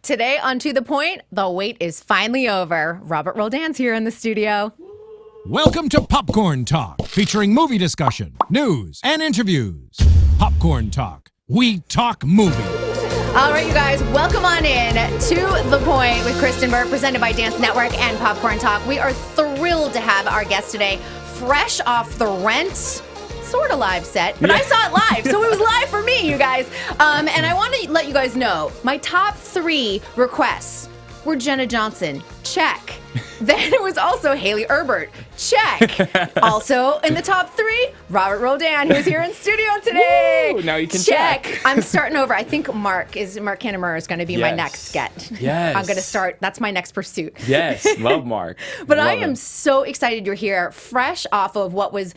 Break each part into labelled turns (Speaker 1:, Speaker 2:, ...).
Speaker 1: Today on To The Point, the wait is finally over. Robert Roldan's here in the studio.
Speaker 2: Welcome to Popcorn Talk, featuring movie discussion, news, and interviews. Popcorn Talk. We talk movie.
Speaker 1: All right, you guys, welcome on in To The Point with Kristian, presented by Dance Network and Popcorn Talk. We are thrilled to have our guest today, fresh off the Rent sort of live set, but I saw it live, so it was live for me, you guys. And I want to let you guys know, my top 3 requests were Jenna Johnson, check. Then it was also Haley Erbert, check. Also in the top 3, Robert Roldan, who's here in studio today.
Speaker 3: Woo, now you can check.
Speaker 1: I'm starting over. I think Mark Cannemura is going to be my next get.
Speaker 3: Yes.
Speaker 1: I'm going to start. That's my next pursuit.
Speaker 3: Yes, love Mark.
Speaker 1: But
Speaker 3: love
Speaker 1: I am
Speaker 3: him.
Speaker 1: so excited you're here, fresh off of what was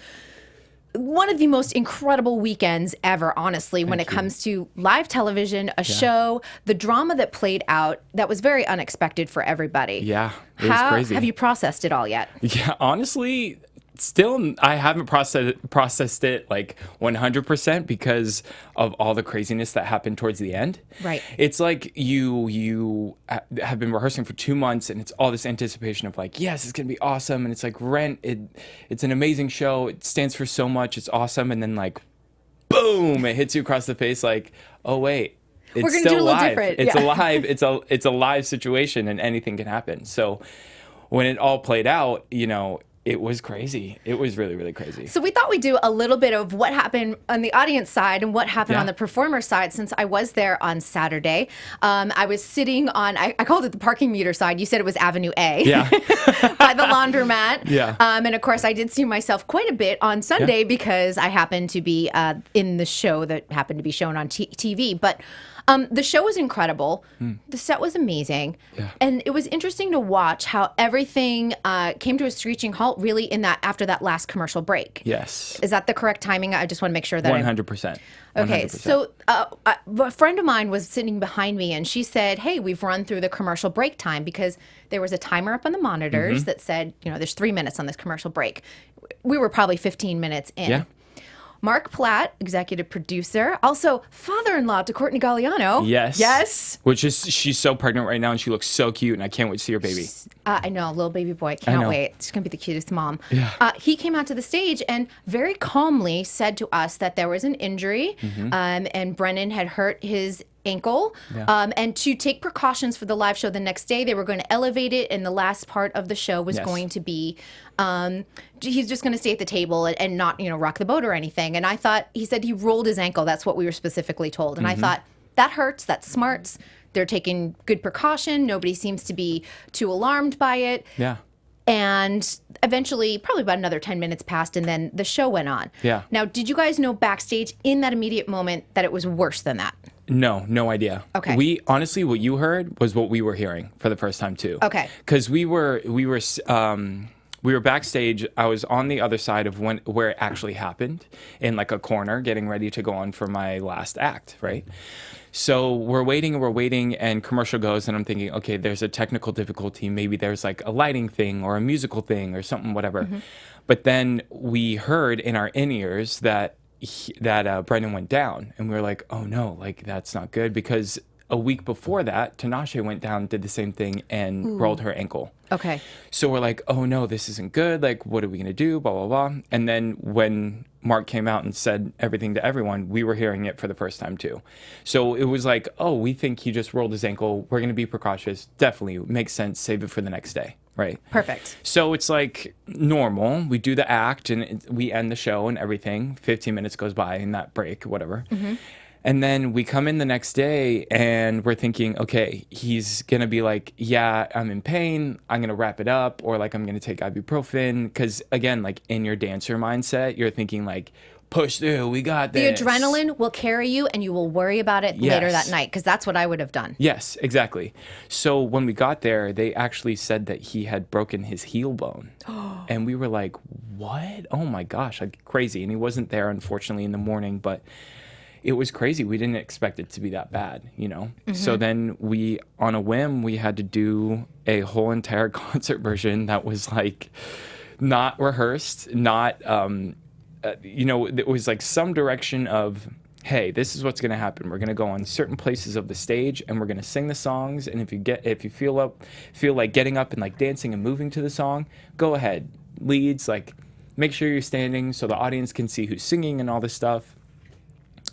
Speaker 1: one of the most incredible weekends ever, honestly, when it comes to live television, a show, the drama that played out that was very unexpected for everybody.
Speaker 3: Yeah, it was
Speaker 1: How
Speaker 3: crazy.
Speaker 1: have you processed it all yet?
Speaker 3: Yeah, honestly, still, I haven't processed it like 100% because of all the craziness that happened towards the end.
Speaker 1: Right.
Speaker 3: It's like you have been rehearsing for 2 months, and it's all this anticipation of like, yes, it's gonna be awesome, and it's like Rent. It's an amazing show. It stands for so much. It's awesome, and then like, boom! It hits you across the face. Like, oh wait. It's
Speaker 1: We're gonna
Speaker 3: still
Speaker 1: do a little
Speaker 3: live.
Speaker 1: different.
Speaker 3: It's
Speaker 1: Yeah.
Speaker 3: alive. It's a live situation, and anything can happen. So when it all played out, it was crazy. It was really, really crazy.
Speaker 1: So we thought we'd do a little bit of what happened on the audience side and what happened on the performer side, since I was there on Saturday. I was sitting on, I called it the parking meter side. You said it was Avenue A.
Speaker 3: Yeah.
Speaker 1: By the laundromat.
Speaker 3: Yeah.
Speaker 1: And of course, I did see myself quite a bit on Sunday because I happened to be in the show that happened to be shown on TV. But the show was incredible. The set was amazing.
Speaker 3: Yeah.
Speaker 1: And it was interesting to watch how everything came to a screeching halt really after that last commercial break.
Speaker 3: Yes.
Speaker 1: Is that the correct timing? I just want to make sure that
Speaker 3: 100%.
Speaker 1: Okay,
Speaker 3: 100%.
Speaker 1: so a friend of mine was sitting behind me, and she said, hey, we've run through the commercial break time, because there was a timer up on the monitors that said, there's 3 minutes on this commercial break. We were probably 15 minutes in.
Speaker 3: Yeah.
Speaker 1: Mark Platt, executive producer, also father-in-law to Courtney Galliano.
Speaker 3: Yes.
Speaker 1: Yes.
Speaker 3: She's so pregnant right now, and she looks so cute, and I can't wait to see her baby.
Speaker 1: I know, little baby boy. Can't
Speaker 3: know.
Speaker 1: wait. She's going to be the cutest mom.
Speaker 3: Yeah.
Speaker 1: He came out to the stage and very calmly said to us that there was an injury, and Brennan had hurt his ankle, and to take precautions for the live show the next day. They were going to elevate it, and the last part of the show was going to be he's just going to stay at the table and not rock the boat or anything. And I thought, he said he rolled his ankle. That's what we were specifically told. And I thought, that hurts. That's smarts. They're taking good precaution. Nobody seems to be too alarmed by it.
Speaker 3: Yeah.
Speaker 1: And eventually, probably about another 10 minutes passed, and then the show went on.
Speaker 3: Yeah.
Speaker 1: Now, did you guys know backstage in that immediate moment that it was worse than that?
Speaker 3: No idea.
Speaker 1: Okay.
Speaker 3: We honestly, what you heard was what we were hearing for the first time too.
Speaker 1: Okay.
Speaker 3: Because we were backstage. I was on the other side of where it actually happened, in like a corner, getting ready to go on for my last act, right? So we're waiting, and commercial goes, and I'm thinking, okay, there's a technical difficulty. Maybe there's like a lighting thing or a musical thing or something, whatever. But then we heard in our in-ears that Brendan went down, and we were like, oh no, like that's not good, because a week before that, Tinashe went down, did the same thing, and rolled her ankle.
Speaker 1: Okay.
Speaker 3: So we're like, oh no, this isn't good. Like, what are we gonna do? Blah, blah, blah. And then when Mark came out and said everything to everyone, we were hearing it for the first time too. So it was like, oh, we think he just rolled his ankle. We're gonna be precautious. Definitely makes sense. Save it for the next day. Right.
Speaker 1: Perfect.
Speaker 3: So it's like normal. We do the act, and we end the show and everything. 15 minutes goes by in that break, whatever. And then we come in the next day, and we're thinking, okay, he's going to be like, yeah, I'm in pain. I'm going to wrap it up, or like I'm going to take ibuprofen. Because again, like in your dancer mindset, you're thinking like, push through, we got
Speaker 1: The
Speaker 3: this.
Speaker 1: adrenaline will carry you, and you will worry about it later that night, because that's what I would have done.
Speaker 3: Yes, exactly. So when we got there, they actually said that he had broken his heel bone. And we were like, what? Oh my gosh, like crazy. And he wasn't there, unfortunately, in the morning, but it was crazy. We didn't expect it to be that bad, So then we, on a whim, we had to do a whole entire concert version that was like not rehearsed, not, it was like some direction of hey, this is what's going to happen. We're going to go on certain places of the stage and we're going to sing the songs. And if you feel like getting up and like dancing and moving to the song, go ahead. Leads, like, make sure you're standing so the audience can see who's singing and all this stuff.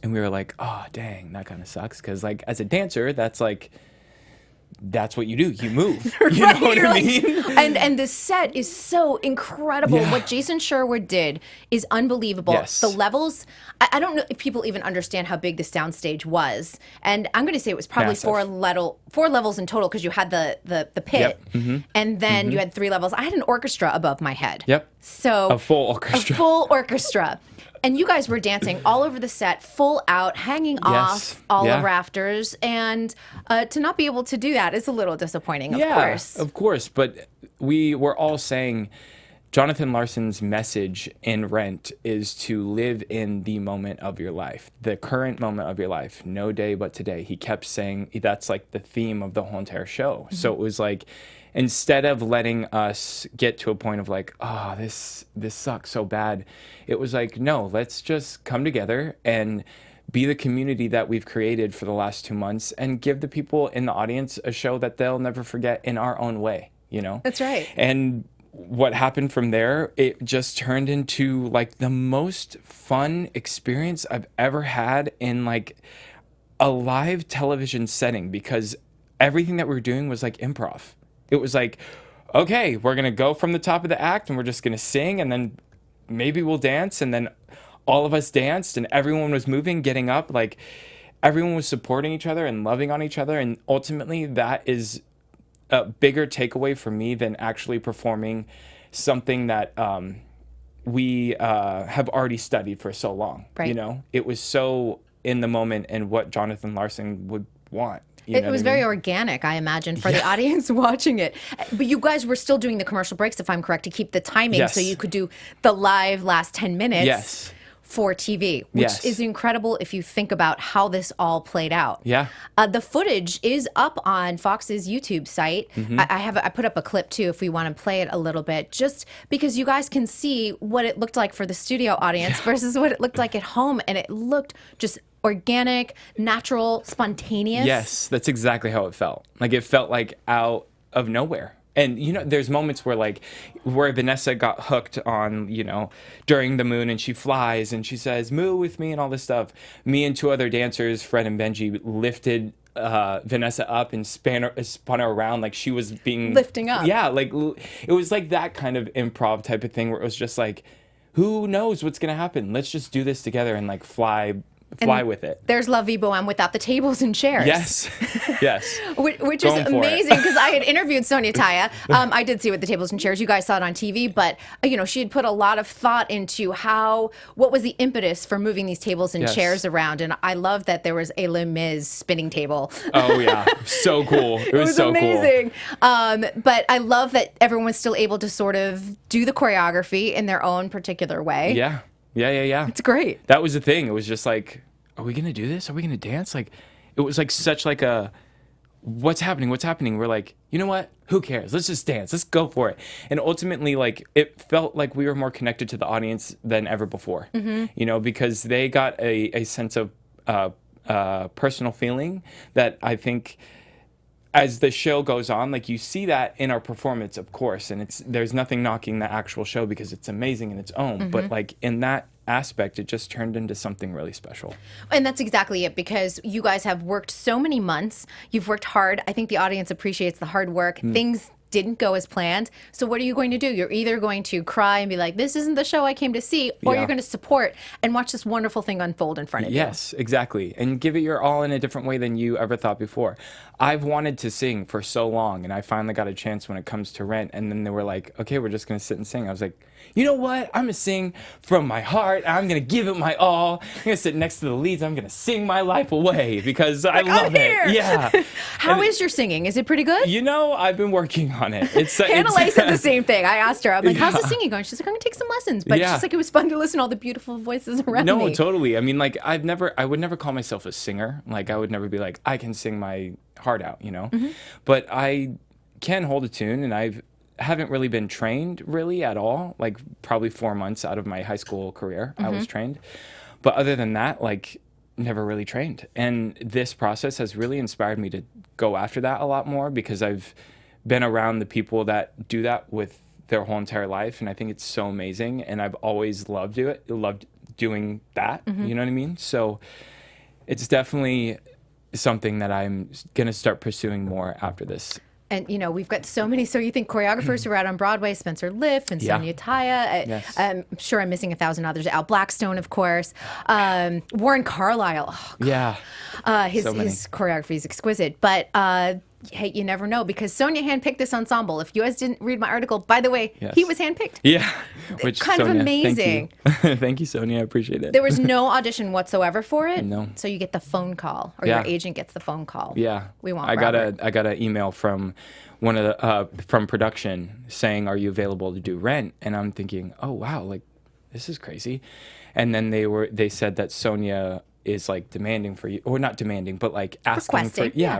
Speaker 3: And we were like, oh, dang, that kind of sucks. Because, like, as a dancer, that's what you do. You move. You know what I mean?
Speaker 1: And the set is so incredible.
Speaker 3: Yeah.
Speaker 1: What Jason Sherwood did is unbelievable.
Speaker 3: Yes.
Speaker 1: The levels, I don't know if people even understand how big the soundstage was. And I'm going to say it was probably
Speaker 3: Massive.
Speaker 1: four levels in total, because you had the pit,
Speaker 3: Yep. Mm-hmm.
Speaker 1: and then you had 3 levels. I had an orchestra above my head.
Speaker 3: Yep.
Speaker 1: So
Speaker 3: A full orchestra.
Speaker 1: A full orchestra. And you guys were dancing all over the set, full out, hanging off all the rafters. And to not be able to do that is a little disappointing, of course.
Speaker 3: Of course. But we were all saying Jonathan Larson's message in Rent is to live in the moment of your life, the current moment of your life, no day but today. He kept saying that's like the theme of the whole entire show. Mm-hmm. So it was like, instead of letting us get to a point of like, oh, this sucks so bad, it was like, no, let's just come together and be the community that we've created for the last 2 months and give the people in the audience a show that they'll never forget in our own way, you know?
Speaker 1: That's right.
Speaker 3: And what happened from there, it just turned into like the most fun experience I've ever had in like a live television setting, because everything that we were doing was like improv. It was like, okay, we're going to go from the top of the act and we're just going to sing, and then maybe we'll dance. And then all of us danced and everyone was moving, getting up. Like, everyone was supporting each other and loving on each other. And ultimately, that is a bigger takeaway for me than actually performing something that we have already studied for so long.
Speaker 1: Right.
Speaker 3: You know, it was so in the moment and what Jonathan Larson would want.
Speaker 1: It was very organic, I imagine, for the audience watching it. But you guys were still doing the commercial breaks, if I'm correct, to keep the timing, so you could do the live last 10 minutes for TV, which is incredible if you think about how this all played out.
Speaker 3: Yeah.
Speaker 1: The footage is up on Fox's YouTube site.
Speaker 3: Mm-hmm.
Speaker 1: I put up a clip, too, if we want to play it a little bit, just because you guys can see what it looked like for the studio audience versus what it looked like at home. And it looked just organic, natural, spontaneous.
Speaker 3: Yes, that's exactly how it felt. Like, it felt like out of nowhere. And, you know, there's moments where Vanessa got hooked on, you know, during the moon, and she flies and she says, "Moo with me," and all this stuff. Me and 2 other dancers, Fred and Benji, lifted Vanessa up and spun her around like she was being
Speaker 1: lifting up.
Speaker 3: Yeah, like it was like that kind of improv type of thing where it was just like, who knows what's going to happen? Let's just do this together and like fly with it.
Speaker 1: There's La Vie Boheme without the tables and chairs.
Speaker 3: Yes. Yes.
Speaker 1: Which is amazing, because I had interviewed Sonia Taya. I did see it with the tables and chairs. You guys saw it on TV, but you know, she had put a lot of thought into what was the impetus for moving these tables and chairs around. And I love that there was a Les Mis spinning table.
Speaker 3: Oh yeah, so cool. It was so
Speaker 1: amazing. Cool. But I love that everyone was still able to sort of do the choreography in their own particular way.
Speaker 3: Yeah.
Speaker 1: It's great.
Speaker 3: That was the thing. It was just like, are we going to do this? Are we going to dance? Like, it was like such like a, what's happening? We're like, you know what? Who cares? Let's just dance. Let's go for it. And ultimately, like, it felt like we were more connected to the audience than ever before, you know, because they got a sense of personal feeling that I think as the show goes on, like, you see that in our performance, of course, and there's nothing knocking the actual show because it's amazing in its own, but like in that aspect, it just turned into something really special.
Speaker 1: And that's exactly it, because you guys have worked so many months. You've worked hard. I think the audience appreciates the hard work. Things didn't go as planned. So what are you going to do? You're either going to cry and be like, this isn't the show I came to see, or you're going to support and watch this wonderful thing unfold in front of you.
Speaker 3: Yes, exactly. And give it your all in a different way than you ever thought before. I've wanted to sing for so long, and I finally got a chance when it comes to Rent. And then they were like, okay, we're just going to sit and sing. I was like, you know what? I'm going to sing from my heart. I'm going to give it my all. I'm going to sit next to the leads. I'm going to sing my life away because I love it. Yeah.
Speaker 1: How is your singing? Is it pretty good?
Speaker 3: You know, I've been working on it.
Speaker 1: Hannah Leigh said the same thing. I asked her, I'm like, how's the singing going? She's like, I'm going to take some lessons. But she's like, it was fun to listen to all the beautiful voices around me.
Speaker 3: No, totally. I mean, like, I would never call myself a singer. Like, I would never be like, I can sing my heart out, you know? But I can hold a tune, and I haven't really been trained really at all. Like, probably 4 months out of my high school career, I was trained. But other than that, like, never really trained. And this process has really inspired me to go after that a lot more, because I've been around the people that do that with their whole entire life. And I think it's so amazing. And I've always loved doing that. You know what I mean? So it's definitely something that I'm going to start pursuing more after this.
Speaker 1: And, you know, we've got so many So You Think choreographers who are out on Broadway, Spencer Liff and Sonia Taya.
Speaker 3: Yes.
Speaker 1: I'm sure I'm missing 1,000 others. Al Blackstone, of course. Warren Carlyle. Oh,
Speaker 3: Yeah.
Speaker 1: his choreography is exquisite. But, hey, you never know, because Sonia handpicked this ensemble. If you guys didn't read my article, by the way, he was handpicked.
Speaker 3: Yeah. Which,
Speaker 1: kind of
Speaker 3: Sonia,
Speaker 1: amazing.
Speaker 3: Thank you. Thank you, Sonia. I appreciate it.
Speaker 1: There was no audition whatsoever for it.
Speaker 3: No.
Speaker 1: So you get the phone call, or your agent gets the phone call.
Speaker 3: Yeah.
Speaker 1: We want
Speaker 3: I
Speaker 1: Robert.
Speaker 3: got an email from one of the from production saying, "Are you available to do Rent?" And I'm thinking, "Oh wow, like this is crazy." And then they said that Sonia is like demanding for you, or not demanding, but like asking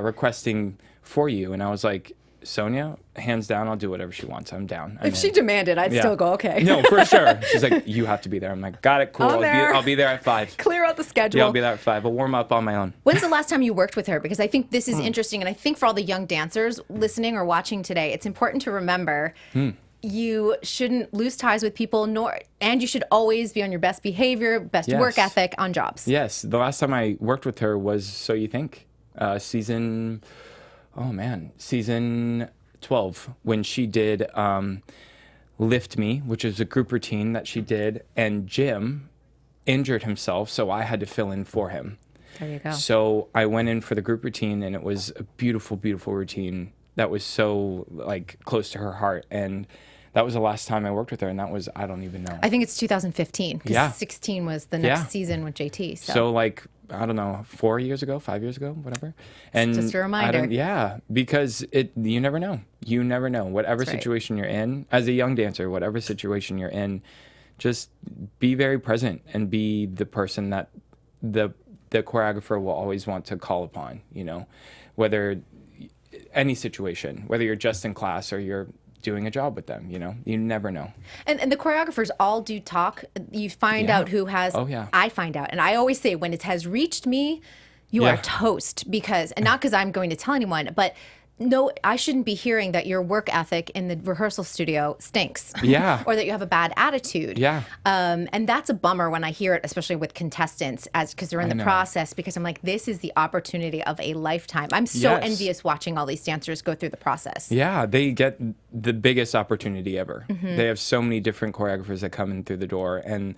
Speaker 3: requesting for you. And I was like, Sonia, hands down, I'll do whatever she wants. I'm down.
Speaker 1: If she demanded, I'd still go, okay.
Speaker 3: No, for sure. She's like, you have to be there. I'm like, got it, cool.
Speaker 1: I'm
Speaker 3: I'll be there at 5.
Speaker 1: Clear out the schedule.
Speaker 3: Yeah, I'll be there at 5. I'll warm up on my own.
Speaker 1: When's the last time you worked with her? Because I think this is interesting, and I think for all the young dancers listening or watching today, it's important to remember you shouldn't lose ties with people, and you should always be on your best behavior, best work ethic on jobs.
Speaker 3: Yes. The last time I worked with her was So You Think, season 12, when she did Lift Me, which is a group routine that she did, and Jim injured himself, so I had to fill in for him.
Speaker 1: There you go.
Speaker 3: So I went in for the group routine, and it was a beautiful, beautiful routine that was so like close to her heart. And that was the last time I worked with her, and that was, I don't even know.
Speaker 1: I think it's 2015, because 16 was the next season with JT.
Speaker 3: So like, I don't know, 4 years ago, 5 years ago, whatever. And
Speaker 1: just a reminder.
Speaker 3: Because you never know. You never know. Whatever situation you're in, as a young dancer, whatever situation you're in, just be very present and be the person that the choreographer will always want to call upon, you know, whether any situation, whether you're just in class or you're doing a job with them, you know, you never know.
Speaker 1: And the choreographers all do talk. You find out who has, I find out. And I always say, when it has reached me, you are toast, because, and not because I'm going to tell anyone, but no, I shouldn't be hearing that your work ethic in the rehearsal studio stinks.
Speaker 3: Yeah.
Speaker 1: Or that you have a bad attitude.
Speaker 3: Yeah.
Speaker 1: And that's a bummer when I hear it, especially with contestants, because they're in the process, because I'm like, this is the opportunity of a lifetime. I'm so envious watching all these dancers go through the process.
Speaker 3: Yeah, they get the biggest opportunity ever. They have so many different choreographers that come in through the door, and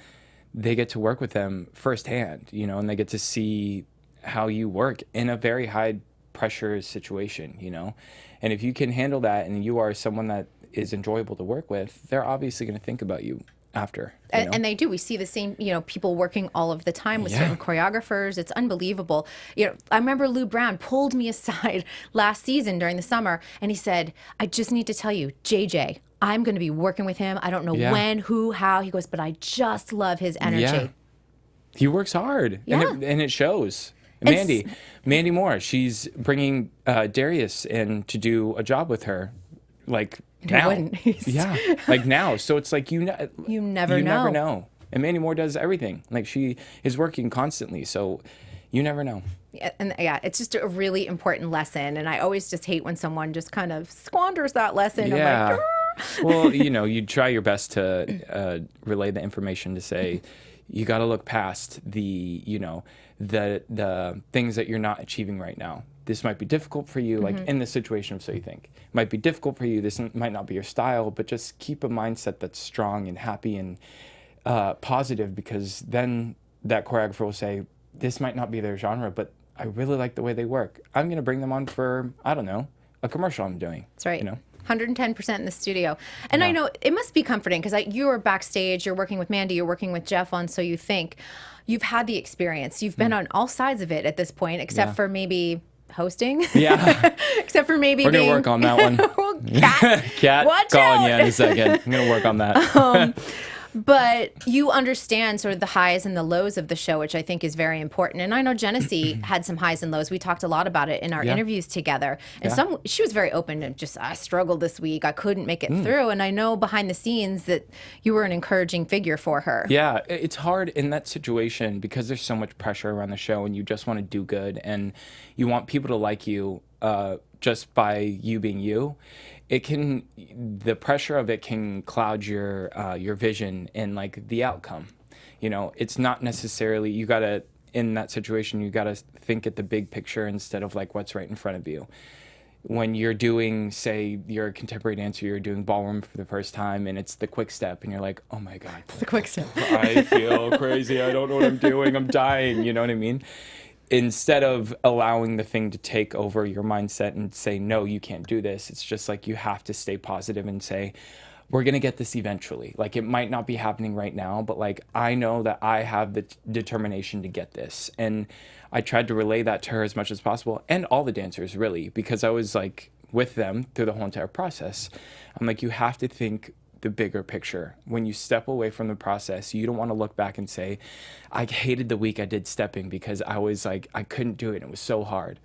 Speaker 3: they get to work with them firsthand, you know, and they get to see how you work in a very high pressure situation, you know, and if you can handle that and you are someone that is enjoyable to work with, they're obviously going to think about you after. You know?
Speaker 1: And they do. We see the same, you know, people working all of the time with certain choreographers. It's unbelievable. You know, I remember Lou Brown pulled me aside last season during the summer, and he said, I just need to tell you, JJ, I'm going to be working with him. I don't know when, who, how. He goes, but I just love his energy.
Speaker 3: Yeah. He works hard, and it shows. Mandy Moore, she's bringing Darius in to do a job with her, like now. Like now. So it's like you never know. And Mandy Moore does everything. Like, she is working constantly, so you never know.
Speaker 1: And it's just a really important lesson. And I always just hate when someone just kind of squanders that lesson.
Speaker 3: Yeah.
Speaker 1: I'm like,
Speaker 3: Well, you know, you try your best to relay the information to say, you got to look past the things that you're not achieving right now. This might be difficult for you, like in the situation of So You Think. It might be difficult for you. This might not be your style, but just keep a mindset that's strong and happy and positive, because then that choreographer will say, this might not be their genre, but I really like the way they work. I'm going to bring them on for, I don't know, a commercial I'm doing.
Speaker 1: That's right.
Speaker 3: You know?
Speaker 1: 110% in the studio. And I know it must be comforting, because you are backstage, you're working with Mandy, you're working with Jeff on So You Think. You've had the experience. You've been on all sides of it at this point, except for maybe hosting.
Speaker 3: Yeah.
Speaker 1: Except for maybe
Speaker 3: We're going to work on that one.
Speaker 1: Cat,
Speaker 3: Cat
Speaker 1: watch
Speaker 3: calling
Speaker 1: out.
Speaker 3: you in a second. I'm going to work on that.
Speaker 1: But you understand sort of the highs and the lows of the show, which I think is very important. And I know Genesee had some highs and lows. We talked a lot about it in our interviews together. And she was very open to just, I struggled this week. I couldn't make it through. And I know behind the scenes that you were an encouraging figure for her.
Speaker 3: Yeah, it's hard in that situation because there's so much pressure around the show and you just want to do good and you want people to like you just by you being you. The pressure of it can cloud your vision and like the outcome. You know, it's not necessarily, in that situation, you gotta think at the big picture instead of like what's right in front of you. When you're doing, say, you're a contemporary dancer, you're doing ballroom for the first time and it's the quick step and you're like, oh my God.
Speaker 1: It's the quick step.
Speaker 3: I feel crazy. I don't know what I'm doing. I'm dying. You know what I mean? Instead of allowing the thing to take over your mindset and say, no, you can't do this, it's just like you have to stay positive and say, we're going to get this eventually. Like, it might not be happening right now, but like, I know that I have the determination to get this. And I tried to relay that to her as much as possible, and all the dancers, really, because I was like with them through the whole entire process. I'm like, you have to think the bigger picture. When you step away from the process, you don't want to look back and say, I hated the week I did stepping because I was like, I couldn't do it. It was so hard.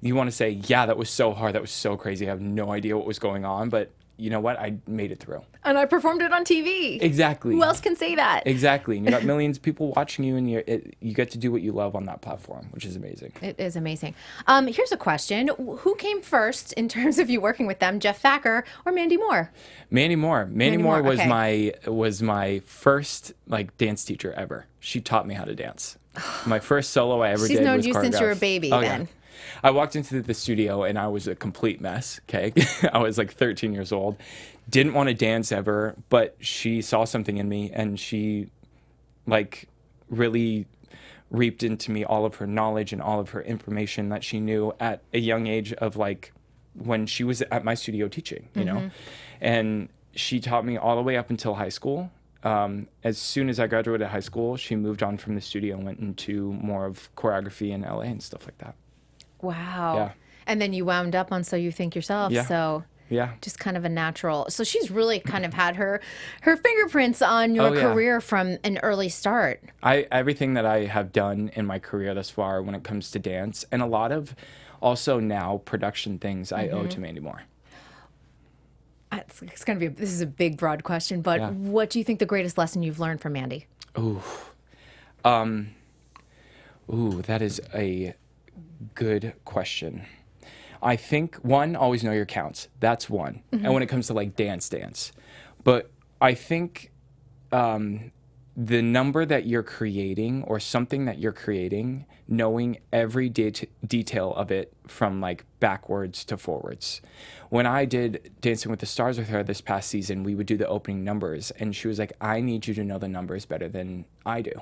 Speaker 3: You want to say, yeah, that was so hard. That was so crazy. I have no idea what was going on, but you know what? I made it through.
Speaker 1: And I performed it on TV.
Speaker 3: Exactly.
Speaker 1: Who else can say that?
Speaker 3: Exactly. And you got millions of people watching you, and you get to do what you love on that platform, which is amazing.
Speaker 1: It is amazing. Here's a question. Who came first in terms of you working with them, Jeff Thacker or Mandy Moore?
Speaker 3: Mandy Moore. Mandy Moore was
Speaker 1: okay.
Speaker 3: my first like dance teacher ever. She taught me how to dance. My first solo I ever did was choreograph.
Speaker 1: She's known you since you were a baby then.
Speaker 3: Yeah. I walked into the studio and I was a complete mess, okay? I was like 13 years old. Didn't want to dance ever, but she saw something in me and she like really reaped into me all of her knowledge and all of her information that she knew at a young age of like when she was at my studio teaching, you know? And she taught me all the way up until high school. As soon as I graduated high school, she moved on from the studio and went into more of choreography in LA and stuff like that.
Speaker 1: Wow.
Speaker 3: Yeah.
Speaker 1: And then you wound up on So You Think Yourself.
Speaker 3: Yeah.
Speaker 1: So
Speaker 3: yeah,
Speaker 1: just kind of a natural. So she's really kind of had her fingerprints on your career from an early start.
Speaker 3: Everything that I have done in my career thus far when it comes to dance, and a lot of also now production things, I owe to Mandy Moore.
Speaker 1: It's going to be, this is a big, broad question, but what do you think the greatest lesson you've learned from Mandy?
Speaker 3: That is a good question. I think one, always know your counts. That's one. And when it comes to like dance. But I think the number that you're creating or something that you're creating, knowing every detail of it from like backwards to forwards. When I did Dancing with the Stars with her this past season, we would do the opening numbers and she was like, I need you to know the numbers better than I do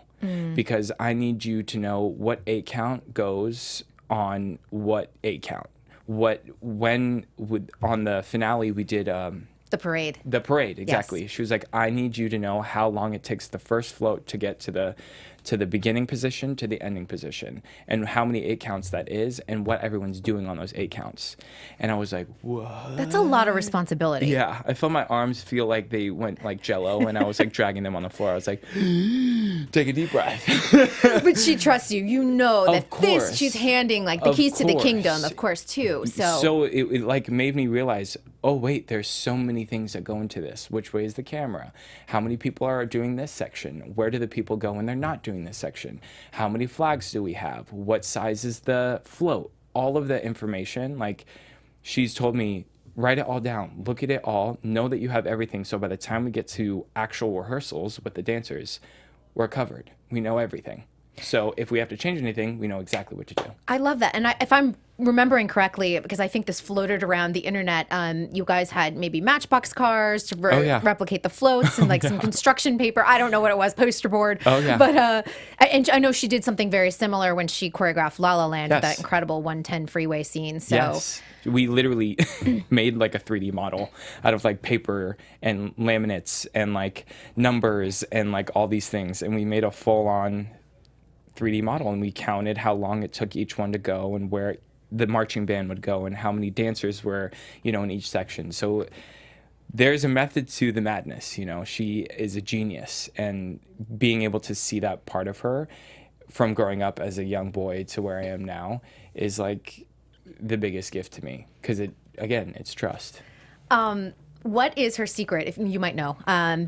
Speaker 3: because I need you to know what 8 count goes on what 8 count. On the finale we did
Speaker 1: the parade.
Speaker 3: The parade, exactly.
Speaker 1: Yes.
Speaker 3: She was like, I need you to know how long it takes the first float to get to the beginning position to the ending position and how many 8 counts that is and what everyone's doing on those 8 counts. And I was like, what?
Speaker 1: That's a lot of responsibility.
Speaker 3: Yeah. I felt my arms feel like they went like jello and I was like dragging them on the floor. I was like, take a deep breath.
Speaker 1: But she trusts you. You know that
Speaker 3: Of course.
Speaker 1: this, she's handing like the keys to the kingdom, of course, too.
Speaker 3: So it like made me realize, oh wait, there's so many things that go into this. Which way is the camera? How many people are doing this section? Where do the people go when they're not doing this section? How many flags do we have? What size is the float? All of the information, like she's told me, write it all down, look at it all, know that you have everything. So by the time we get to actual rehearsals with the dancers, we're covered. We know everything. So if we have to change anything, we know exactly what to do.
Speaker 1: I love that. And if I'm remembering correctly, because I think this floated around the internet, you guys had maybe Matchbox cars to replicate the floats and like some construction paper. I don't know what it was, poster board.
Speaker 3: Oh, yeah.
Speaker 1: But and I know she did something very similar when she choreographed La La Land,
Speaker 3: Yes.
Speaker 1: that incredible 110 freeway scene. So
Speaker 3: Yes. We literally made like a 3D model out of like paper and laminates and like numbers and like all these things. And we made a full-on 3D model and we counted how long it took each one to go and where the marching band would go and how many dancers were, in each section. So there's a method to the madness. You know, she is a genius, and being able to see that part of her from growing up as a young boy to where I am now is like the biggest gift to me, because it's trust.
Speaker 1: What is her secret, if you might know?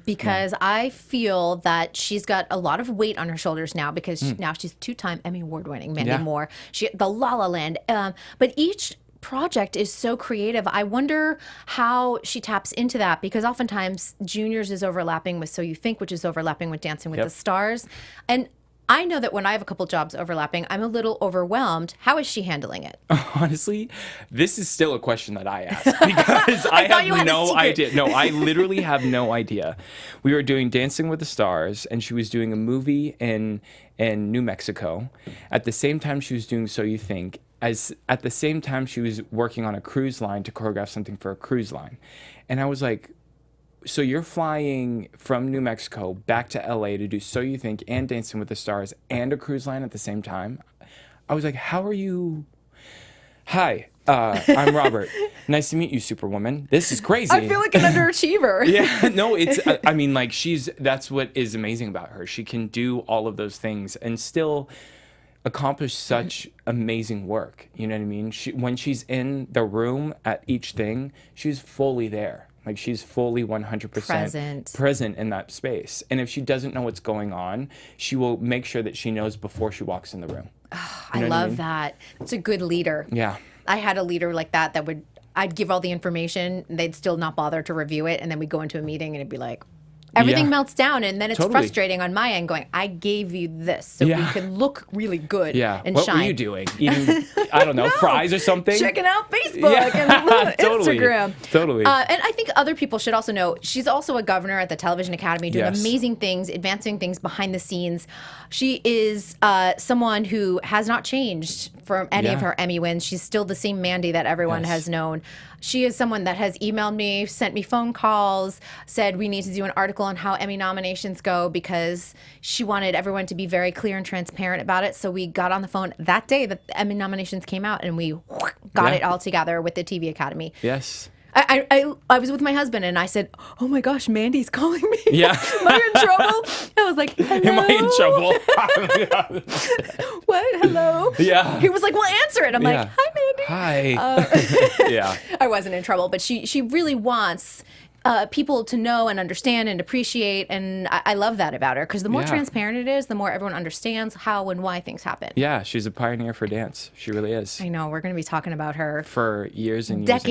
Speaker 1: Because I feel that she's got a lot of weight on her shoulders now, because now she's 2-time Emmy Award-winning Mandy Moore. The La La Land. But each project is so creative. I wonder how she taps into that, because oftentimes Juniors is overlapping with So You Think, which is overlapping with Dancing with the Stars. And I know that when I have a couple jobs overlapping, I'm a little overwhelmed. How is she handling it?
Speaker 3: Honestly, this is still a question that I ask, because I have no idea. No, I literally have no idea. We were doing Dancing with the Stars, and she was doing a movie in New Mexico. At the same time, she was doing So You Think. At the same time, she was working on a cruise line to choreograph something for a cruise line. And I was like, so you're flying from New Mexico back to LA to do So You Think and Dancing with the Stars and a cruise line at the same time? I was like, how are you? Hi, I'm Robert. Nice to meet you, Superwoman. This is crazy.
Speaker 1: I feel like an underachiever.
Speaker 3: Yeah, no, I mean, like, that's what is amazing about her. She can do all of those things and still accomplish such amazing work. You know what I mean? When she's in the room at each thing, she's fully there. Like, she's fully 100% present in that space. And if she doesn't know what's going on, she will make sure that she knows before she walks in the room.
Speaker 1: I love that. It's a good leader.
Speaker 3: Yeah.
Speaker 1: I had a leader like that I'd give all the information, and they'd still not bother to review it, and then we'd go into a meeting and it'd be like, everything melts down, and then it's frustrating on my end going, I gave you this so we could look really good and
Speaker 3: what
Speaker 1: shine.
Speaker 3: What were you doing? Eating, I don't know, fries or something?
Speaker 1: Checking out Facebook and Instagram.
Speaker 3: Totally.
Speaker 1: And I think other people should also know, she's also a governor at the Television Academy, doing amazing things, advancing things behind the scenes. She is someone who has not changed from any of her Emmy wins. She's still the same Mandy that everyone has known. She is someone that has emailed me, sent me phone calls, said we need to do an article on how Emmy nominations go, because she wanted everyone to be very clear and transparent about it. So we got on the phone that day that the Emmy nominations came out, and we got it all together with the TV Academy.
Speaker 3: Yes.
Speaker 1: I was with my husband, and I said, oh my gosh, Mandy's calling me.
Speaker 3: Yeah.
Speaker 1: Am I in trouble? I was like, hello?
Speaker 3: Am I in trouble?
Speaker 1: What? Hello?
Speaker 3: Yeah.
Speaker 1: He was like, well, answer it. I'm like, hi, Mandy.
Speaker 3: Hi. Yeah.
Speaker 1: I wasn't in trouble, but she really wants people to know and understand and appreciate, and I love that about her, because the more transparent it is, the more everyone understands how and why things happen.
Speaker 3: Yeah, she's a pioneer for dance. She really is.
Speaker 1: I know. We're going to be talking about her
Speaker 3: for years and years.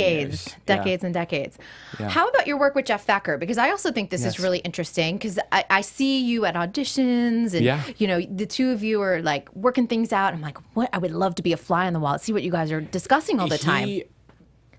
Speaker 1: Decades and decades.
Speaker 3: Yeah.
Speaker 1: How about your work with Jeff Thacker? Because I also think this is really interesting, because I see you at auditions, and you know, the two of you are like working things out. I'm like, what? I would love to be a fly on the wall, see what you guys are discussing all the time.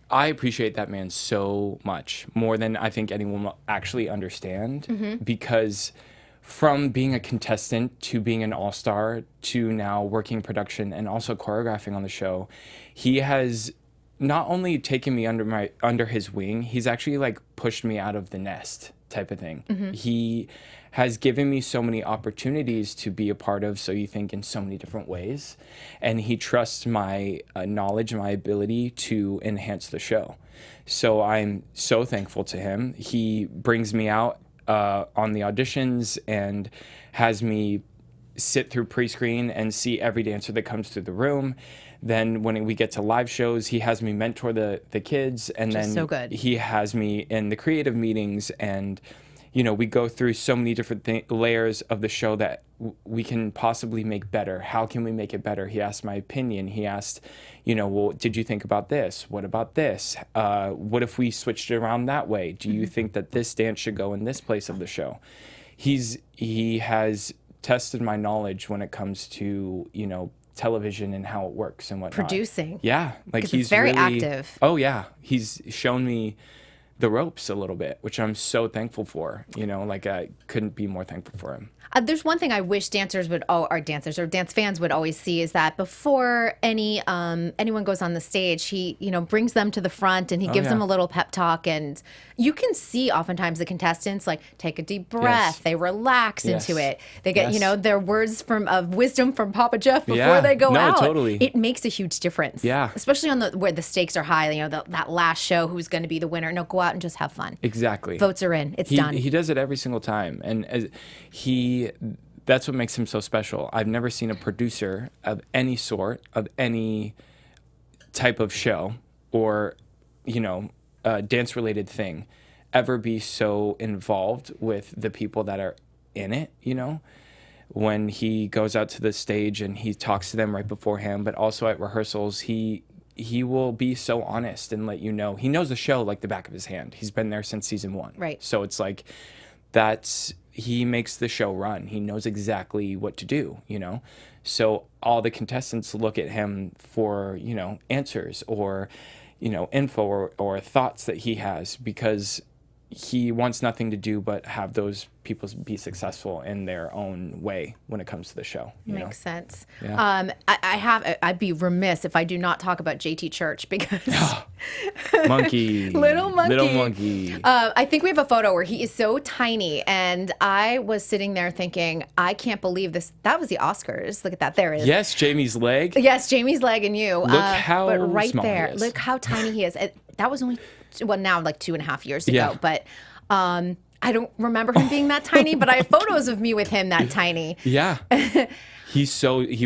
Speaker 3: I appreciate that man so much, more than I think anyone will actually understand, because from being a contestant to being an all-star to now working production and also choreographing on the show, he has not only taken me under his wing, he's actually like pushed me out of the nest type of thing. He has given me so many opportunities to be a part of So You Think in so many different ways. And he trusts my knowledge, my ability to enhance the show. So I'm so thankful to him. He brings me out on the auditions and has me sit through pre-screen and see every dancer that comes through the room. Then when we get to live shows, he has me mentor the kids. And then
Speaker 1: so good.
Speaker 3: He has me in the creative meetings, and you know, we go through so many different layers of the show that we can possibly make better. How can we make it better? He asked my opinion. He asked, you know, well, did you think about this? What about this? What if we switched it around that way? Do you think that this dance should go in this place of the show? He has tested my knowledge when it comes to, you know, television and how it works and whatnot.
Speaker 1: Producing.
Speaker 3: Yeah. Like he's
Speaker 1: very
Speaker 3: really
Speaker 1: active.
Speaker 3: Oh yeah. He's shown me the ropes a little bit, which I'm so thankful for. You know, like I couldn't be more thankful for him.
Speaker 1: There's one thing I wish dancers would, or dance fans would always see, is that before anyone goes on the stage, he, you know, brings them to the front and he gives them a little pep talk, and you can see oftentimes the contestants like take a deep breath, they relax into it, they get you know, their words of wisdom from Papa Jeff before they go out.
Speaker 3: Totally.
Speaker 1: It makes a huge difference.
Speaker 3: Yeah,
Speaker 1: especially on where the stakes are high. You know, that last show, who's going to be the winner? No, go out and just have fun.
Speaker 3: Exactly.
Speaker 1: Votes are in. It's done.
Speaker 3: He does it every single time. And that's what makes him so special. I've never seen a producer of any sort, of any type of show or, dance-related thing ever be so involved with the people that are in it, when he goes out to the stage and he talks to them right beforehand, but also at rehearsals, he will be so honest and let you know. He knows the show like the back of his hand. He's been there since season 1.
Speaker 1: Right.
Speaker 3: So it's like he makes the show run. He knows exactly what to do, So all the contestants look at him for, answers or, info or thoughts that he has, because he wants nothing to do but have those people be successful in their own way when it comes to the show.
Speaker 1: Makes sense.
Speaker 3: Yeah.
Speaker 1: I'd be remiss if I do not talk about JT Church because
Speaker 3: Monkey.
Speaker 1: Little monkey.
Speaker 3: Little monkey.
Speaker 1: I think we have a photo where he is so tiny, and I was sitting there thinking, I can't believe this. That was the Oscars. Look at that. There it is.
Speaker 3: Yes, Jamie's leg.
Speaker 1: Yes, Jamie's leg and you.
Speaker 3: Look how
Speaker 1: but right
Speaker 3: small
Speaker 1: there,
Speaker 3: he is.
Speaker 1: look how tiny he is. That was only now like 2.5 years ago,
Speaker 3: Yeah.
Speaker 1: but I don't remember him being that tiny, but I have photos of me with him that tiny.
Speaker 3: Yeah. He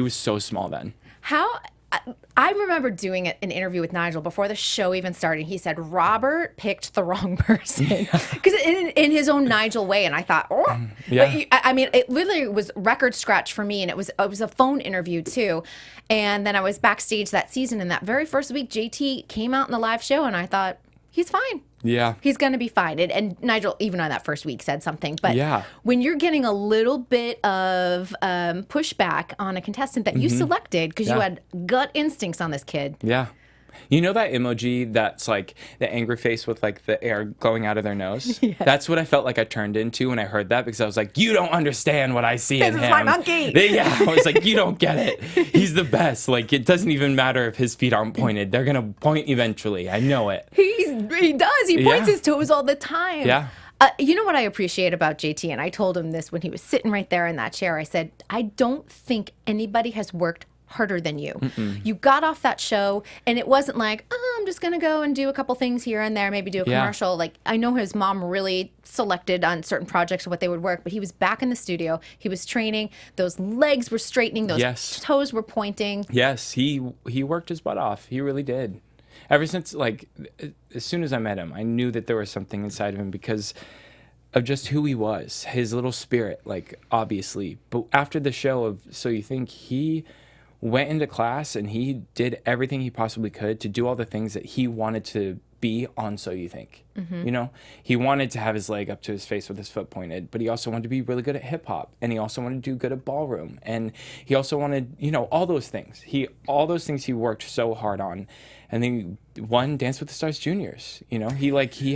Speaker 3: was so small then.
Speaker 1: I remember doing an interview with Nigel before the show even started. He said Robert picked the wrong person because in his own Nigel way, and I thought,
Speaker 3: Yeah.
Speaker 1: I mean, it literally was record scratch for me, and it was a phone interview too. And then I was backstage that season, and that very first week, JT came out in the live show, and I thought, he's fine.
Speaker 3: Yeah.
Speaker 1: He's going to be fine. And Nigel, even on that first week, said something. But
Speaker 3: Yeah.
Speaker 1: when you're getting a little bit of pushback on a contestant that you selected because you
Speaker 3: Yeah.
Speaker 1: had gut instincts on this kid.
Speaker 3: Yeah. You know that emoji that's like the angry face with like the air going out of their nose?
Speaker 1: Yes.
Speaker 3: That's what I felt like I turned into when I heard that, because I was like, you don't understand what I see in
Speaker 1: This
Speaker 3: him.
Speaker 1: is my monkey.
Speaker 3: Yeah. I was like, you don't get it. He's the best. Like, it doesn't even matter if his feet aren't pointed. They're going to point eventually. I know it.
Speaker 1: He does. He points
Speaker 3: Yeah.
Speaker 1: his toes all the time.
Speaker 3: Yeah.
Speaker 1: You know what I appreciate about JT, and I told him this when he was sitting right there in that chair. I said, I don't think anybody has worked harder than you. You got off that show, and it wasn't like, oh, I'm just going to go and do a couple things here and there, maybe do a
Speaker 3: Yeah.
Speaker 1: commercial. Like, I know his mom really selected on certain projects what they would work, but he was back in the studio. He was training. Those legs were straightening. Those
Speaker 3: Yes.
Speaker 1: toes were pointing.
Speaker 3: Yes, he worked his butt off. He really did. Ever since, like, as soon as I met him, I knew that there was something inside of him because of just who he was, his little spirit, like, obviously. But after the show of So You Think, he went into class and he did everything he possibly could to do all the things that he wanted to be on So You Think. He wanted to have his leg up to his face with his foot pointed, but he also wanted to be really good at hip hop, and he also wanted to do good at ballroom, and he also wanted, all those things. All those things he worked so hard on, and then he won Dance with the Stars Juniors. He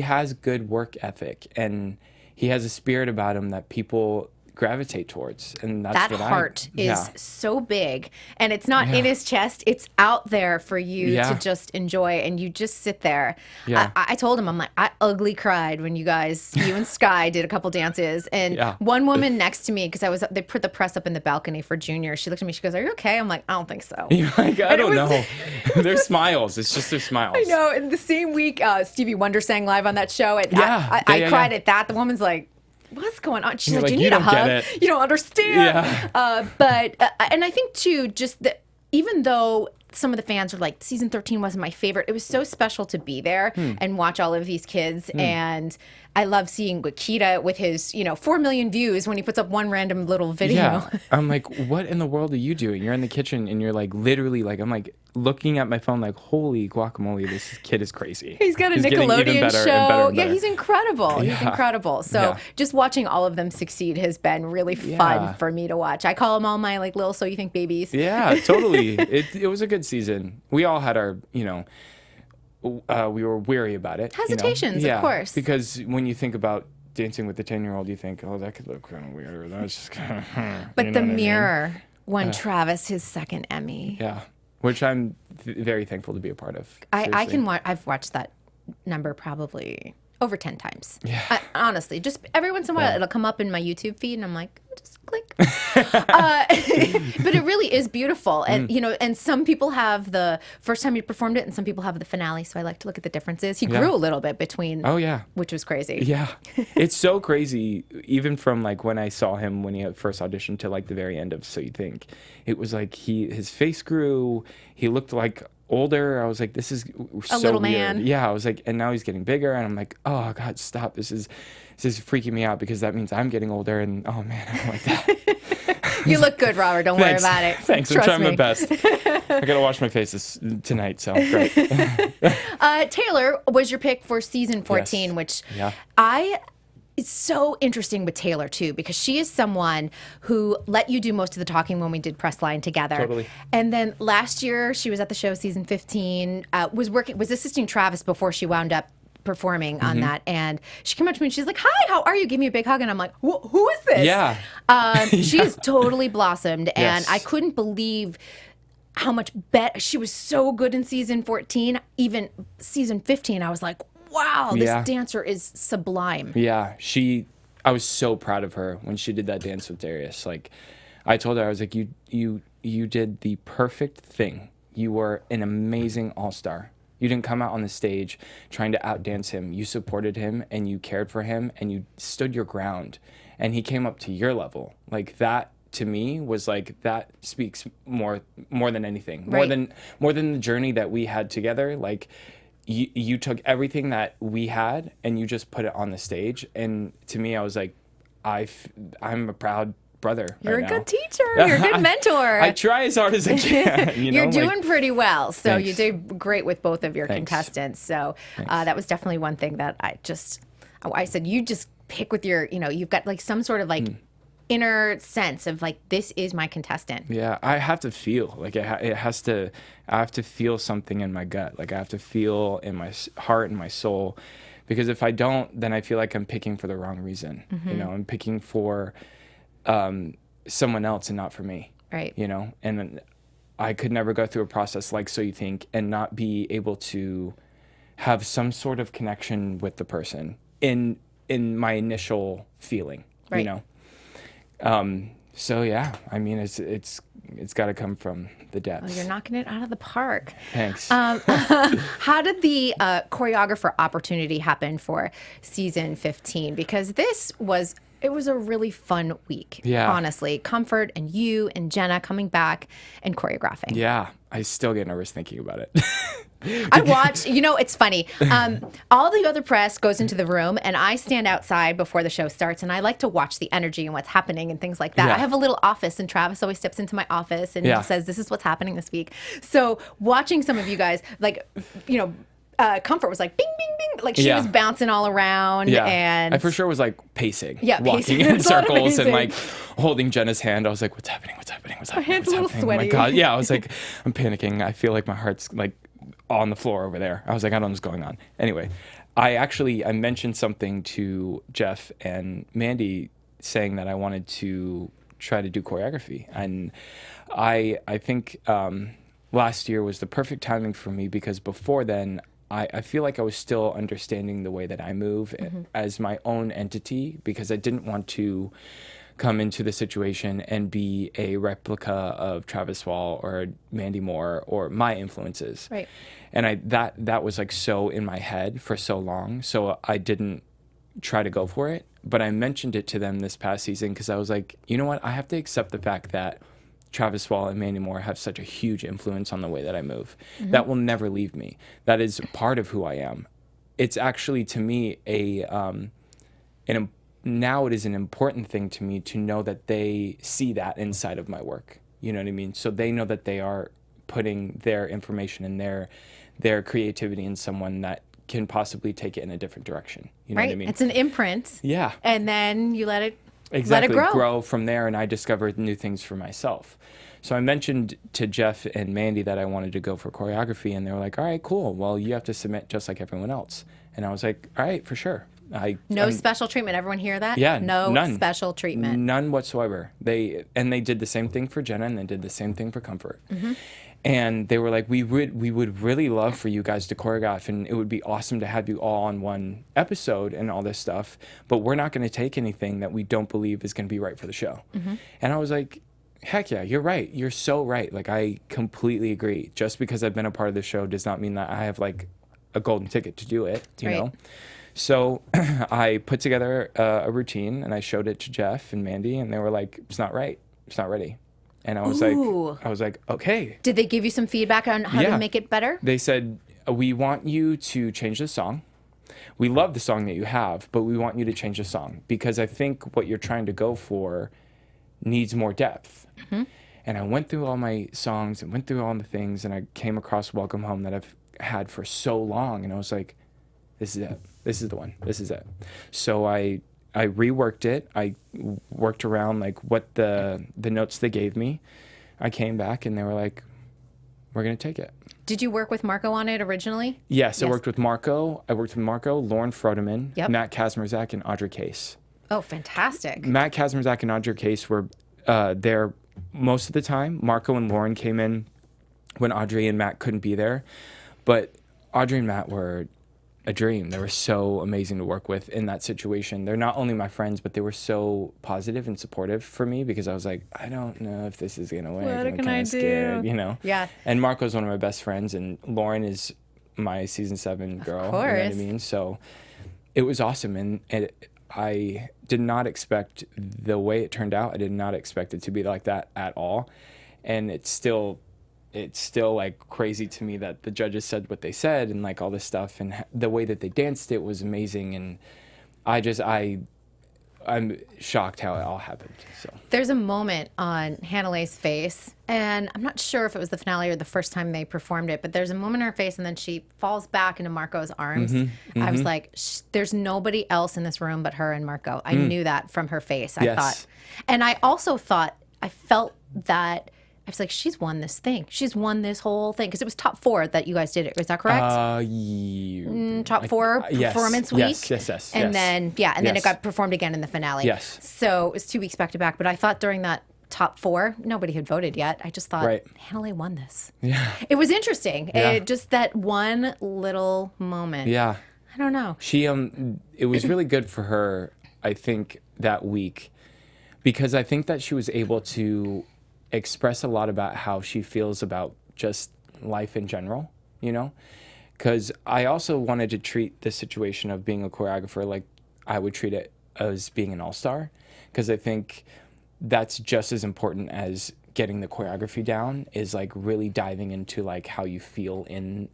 Speaker 3: has good work ethic, and he has a spirit about him that people gravitate towards, and that's
Speaker 1: That
Speaker 3: what
Speaker 1: heart is so big, and it's not in his chest, it's out there for you to just enjoy, and you just sit there. I told him, I'm like, I ugly cried when you and Sky did a couple dances, and one woman next to me, because they put the press up in the balcony for Junior, she looked at me, she goes, are you okay? I'm like, I don't think so.
Speaker 3: You're like, I don't know. Their smiles, it's just their smiles.
Speaker 1: I know. And the same week, Stevie Wonder sang live on that show, and
Speaker 3: Yeah.
Speaker 1: I cried at that. The woman's like, what's going on? She's
Speaker 3: You're
Speaker 1: like,
Speaker 3: like,
Speaker 1: you
Speaker 3: "You
Speaker 1: need a
Speaker 3: don't
Speaker 1: hug.
Speaker 3: get it."
Speaker 1: You don't understand.
Speaker 3: Yeah.
Speaker 1: But I think too, just that even though some of the fans are like, season 13 wasn't my favorite, it was so special to be there and watch all of these kids. And I love seeing Wakita with his, 4 million views when he puts up one random little video.
Speaker 3: Yeah. I'm like, what in the world are you doing? You're in the kitchen and you're like, literally, like, I'm like looking at my phone like, holy guacamole, this kid is crazy.
Speaker 1: He's got a
Speaker 3: getting even
Speaker 1: Nickelodeon
Speaker 3: better
Speaker 1: show.
Speaker 3: and better and
Speaker 1: Yeah,
Speaker 3: better.
Speaker 1: he's incredible.
Speaker 3: Yeah.
Speaker 1: He's incredible. So
Speaker 3: Yeah.
Speaker 1: just watching all of them succeed has been really fun
Speaker 3: Yeah.
Speaker 1: for me to watch. I call them all my like little So You Think babies.
Speaker 3: Yeah, totally. It was a good season. We all had our, we were weary about it.
Speaker 1: Hesitations, of course.
Speaker 3: Because when you think about Dancing with the 10-year-old, you think, oh, that could look kind of weird. Or that's just kind of.
Speaker 1: But The Mirror won Travis his second Emmy.
Speaker 3: Yeah, which I'm very thankful to be a part of.
Speaker 1: I can
Speaker 3: Seriously.
Speaker 1: watch. I've watched that number probably over 10 times.
Speaker 3: Yeah.
Speaker 1: Honestly, just every once in a while, it'll come up in my YouTube feed, and I'm like, just click. But it really is beautiful. And, and some people have the first time you performed it, and some people have the finale. So I like to look at the differences. He grew a little bit between.
Speaker 3: Oh, yeah.
Speaker 1: Which was crazy.
Speaker 3: Yeah. It's so crazy, even from like when I saw him when he had first auditioned to like the very end of So You Think. It was like his face grew. He looked like older. I was like, this is so
Speaker 1: little
Speaker 3: weird.
Speaker 1: man.
Speaker 3: Yeah, I was like, and now he's getting bigger, and I'm like, oh God, stop. This is freaking me out, because that means I'm getting older, and oh man, I don't like that.
Speaker 1: You look good, Robert. Don't worry about it.
Speaker 3: Thanks.
Speaker 1: Trust
Speaker 3: I'm trying
Speaker 1: me.
Speaker 3: my best. I gotta wash my face tonight, so great.
Speaker 1: Taylor was your pick for season 14,
Speaker 3: Yes.
Speaker 1: which
Speaker 3: Yeah.
Speaker 1: It's so interesting with Taylor, too, because she is someone who let you do most of the talking when we did Press Line together.
Speaker 3: Totally.
Speaker 1: And then last year, she was at the show, season 15, was assisting Travis before she wound up performing on that. And she came up to me and she's like, hi, how are you? Give me a big hug. And I'm like, who is this?
Speaker 3: Yeah.
Speaker 1: She has totally blossomed. And
Speaker 3: Yes.
Speaker 1: I couldn't believe how much better. She was so good in season 14. Even season 15, I was like, wow, this dancer is sublime.
Speaker 3: Yeah, I was so proud of her when she did that dance with Darius. Like, I told her, I was like, you did the perfect thing. You were an amazing all-star. You didn't come out on the stage trying to outdance him. You supported him, and you cared for him, and you stood your ground. And he came up to your level. Like, that to me was like, that speaks more than anything.
Speaker 1: Right.
Speaker 3: More than the journey that we had together. Like, you took everything that we had and you just put it on the stage. And to me, I was like, I'm a proud brother.
Speaker 1: You're
Speaker 3: right
Speaker 1: a
Speaker 3: now.
Speaker 1: good teacher. You're a good mentor.
Speaker 3: I try as hard as I can.
Speaker 1: You're doing pretty well. So
Speaker 3: Thanks.
Speaker 1: you did great with both of your
Speaker 3: Thanks.
Speaker 1: contestants. So that was definitely one thing that I said, you just pick with your, you've got like some sort of like inner sense of like, this is my contestant.
Speaker 3: Yeah, I have to feel like I have to feel something in my gut. Like I have to feel in my heart and my soul, because if I don't, then I feel like I'm picking for the wrong reason. I'm picking for someone else and not for me.
Speaker 1: Right.
Speaker 3: And I could never go through a process like So You Think and not be able to have some sort of connection with the person in my initial feeling.
Speaker 1: Right.
Speaker 3: So yeah, I mean, it's got to come from the depths.
Speaker 1: Oh, you're knocking it out of the park.
Speaker 3: Thanks.
Speaker 1: How did the choreographer opportunity happen for season 15? Because it was a really fun week.
Speaker 3: Yeah.
Speaker 1: Honestly, Comfort and you and Jenna coming back and choreographing.
Speaker 3: Yeah, I still get nervous thinking about it.
Speaker 1: I watch, it's funny. All the other press goes into the room and I stand outside before the show starts and I like to watch the energy and what's happening and things like that.
Speaker 3: Yeah.
Speaker 1: I have a little office and Travis always steps into my office and
Speaker 3: Yeah.
Speaker 1: says, this is what's happening this week. So watching some of you guys, like, Comfort was like, bing, bing, bing. Like she was bouncing all around.
Speaker 3: Yeah,
Speaker 1: And
Speaker 3: I for sure was like pacing.
Speaker 1: Yeah,
Speaker 3: walking
Speaker 1: pacing.
Speaker 3: in
Speaker 1: It's a lot of
Speaker 3: circles and
Speaker 1: pacing.
Speaker 3: like holding Jenna's hand. I was like, what's happening? What's happening? What's happening?
Speaker 1: hand's
Speaker 3: What's
Speaker 1: a little
Speaker 3: happening?
Speaker 1: sweaty.
Speaker 3: Oh my God. Yeah, I was like, I'm panicking. I feel like my heart's like on the floor over there. I was like, I don't know what's going on. Anyway, I mentioned something to Jeff and Mandy saying that I wanted to try to do choreography. And I think last year was the perfect timing for me, because before then, I feel like I was still understanding the way that I move as my own entity, because I didn't want to come into the situation and be a replica of Travis Wall or Mandy Moore or my influences.
Speaker 1: Right.
Speaker 3: And that was like so in my head for so long. So I didn't try to go for it. But I mentioned it to them this past season because I was like, you know what? I have to accept the fact that Travis Wall and Mandy Moore have such a huge influence on the way that I move. That will never leave me. That is part of who I am. It's actually, to me, now it is an important thing to me to know that they see that inside of my work. You know what I mean? So they know that they are putting their information and their creativity in someone that can possibly take it in a different direction. You know what I mean?
Speaker 1: It's an imprint.
Speaker 3: Yeah.
Speaker 1: And then you let it
Speaker 3: Exactly.
Speaker 1: Let it grow
Speaker 3: from there, and I discovered new things for myself. So I mentioned to Jeff and Mandy that I wanted to go for choreography, and they were like, all right, cool. Well, you have to submit just like everyone else. And I was like, all right, for sure.
Speaker 1: No special treatment. Everyone hear that?
Speaker 3: Yeah,
Speaker 1: No
Speaker 3: none.
Speaker 1: special treatment.
Speaker 3: None whatsoever. They did the same thing for Jenna, and they did the same thing for Comfort. And they were like, we would really love for you guys to choreograph, and it would be awesome to have you all on one episode and all this stuff, but we're not going to take anything that we don't believe is going to be right for the show. And I was like, heck yeah, you're right. You're so right. Like, I completely agree. Just because I've been a part of the show does not mean that I have like a golden ticket to do it, you know? So I put together a routine and I showed it to Jeff and Mandy, and they were like, it's not right. It's not ready. And I was like, okay.
Speaker 1: Did they give you some feedback on how to make it better?
Speaker 3: They said, we want you to change the song. We love the song that you have, but we want you to change the song because I think what you're trying to go for needs more depth. And I went through all my songs and went through all the things, and I came across Welcome Home that I've had for so long, and I was like, this is it. This is the one. This is it. So I reworked it. I worked around like what the notes they gave me. I came back and they were like, we're going to take it.
Speaker 1: Did you work with Marco on it originally?
Speaker 3: Yes, I worked with Marco. Lauren Frodeman,
Speaker 1: Yep.
Speaker 3: Matt Kazmierzak, and Audrey Case.
Speaker 1: Oh, fantastic.
Speaker 3: Matt Kazmierzak and Audrey Case were there most of the time. Marco and Lauren came in when Audrey and Matt couldn't be there. But Audrey and Matt were a dream. They were so amazing to work with in that situation. They're not only my friends, but they were so positive and supportive for me because I was like, I don't know if this is going to work. I'm kind of scared, you know?
Speaker 1: Yeah.
Speaker 3: And Marco's one of my best friends, and Lauren is my season 7 girl.
Speaker 1: Of course.
Speaker 3: You know what I mean? So it was awesome. And I did not expect the way it turned out. I did not expect it to be like that at all. And it's still like crazy to me that the judges said what they said and like all this stuff, and the way that they danced it was amazing. And I'm shocked how it all happened. So
Speaker 1: there's a moment on Hannah-Leigh's face, and I'm not sure if it was the finale or the first time they performed it, but there's a moment in her face, and then she falls back into Marco's arms. I was like, there's nobody else in this room but her and Marco. I knew that from her face. I thought, and I also thought, I felt that. I was like, she's won this thing. She's won this whole thing. Because it was top 4 that you guys did it. Was that correct? Top 4 performance week?
Speaker 3: Yes.
Speaker 1: And then, then it got performed again in the finale.
Speaker 3: Yes.
Speaker 1: So it was 2 weeks back to back. But I thought during that top 4, nobody had voted yet. I just thought, Hannah-Leigh won this.
Speaker 3: Yeah.
Speaker 1: It was interesting.
Speaker 3: Yeah.
Speaker 1: Just that one little moment.
Speaker 3: Yeah.
Speaker 1: I don't know.
Speaker 3: She, it was really good for her, I think, that week. Because I think that she was able to express a lot about how she feels about just life in general, you know? Because I also wanted to treat the situation of being a choreographer like I would treat it as being an all-star, because I think that's just as important as getting the choreography down, is like really diving into like how you feel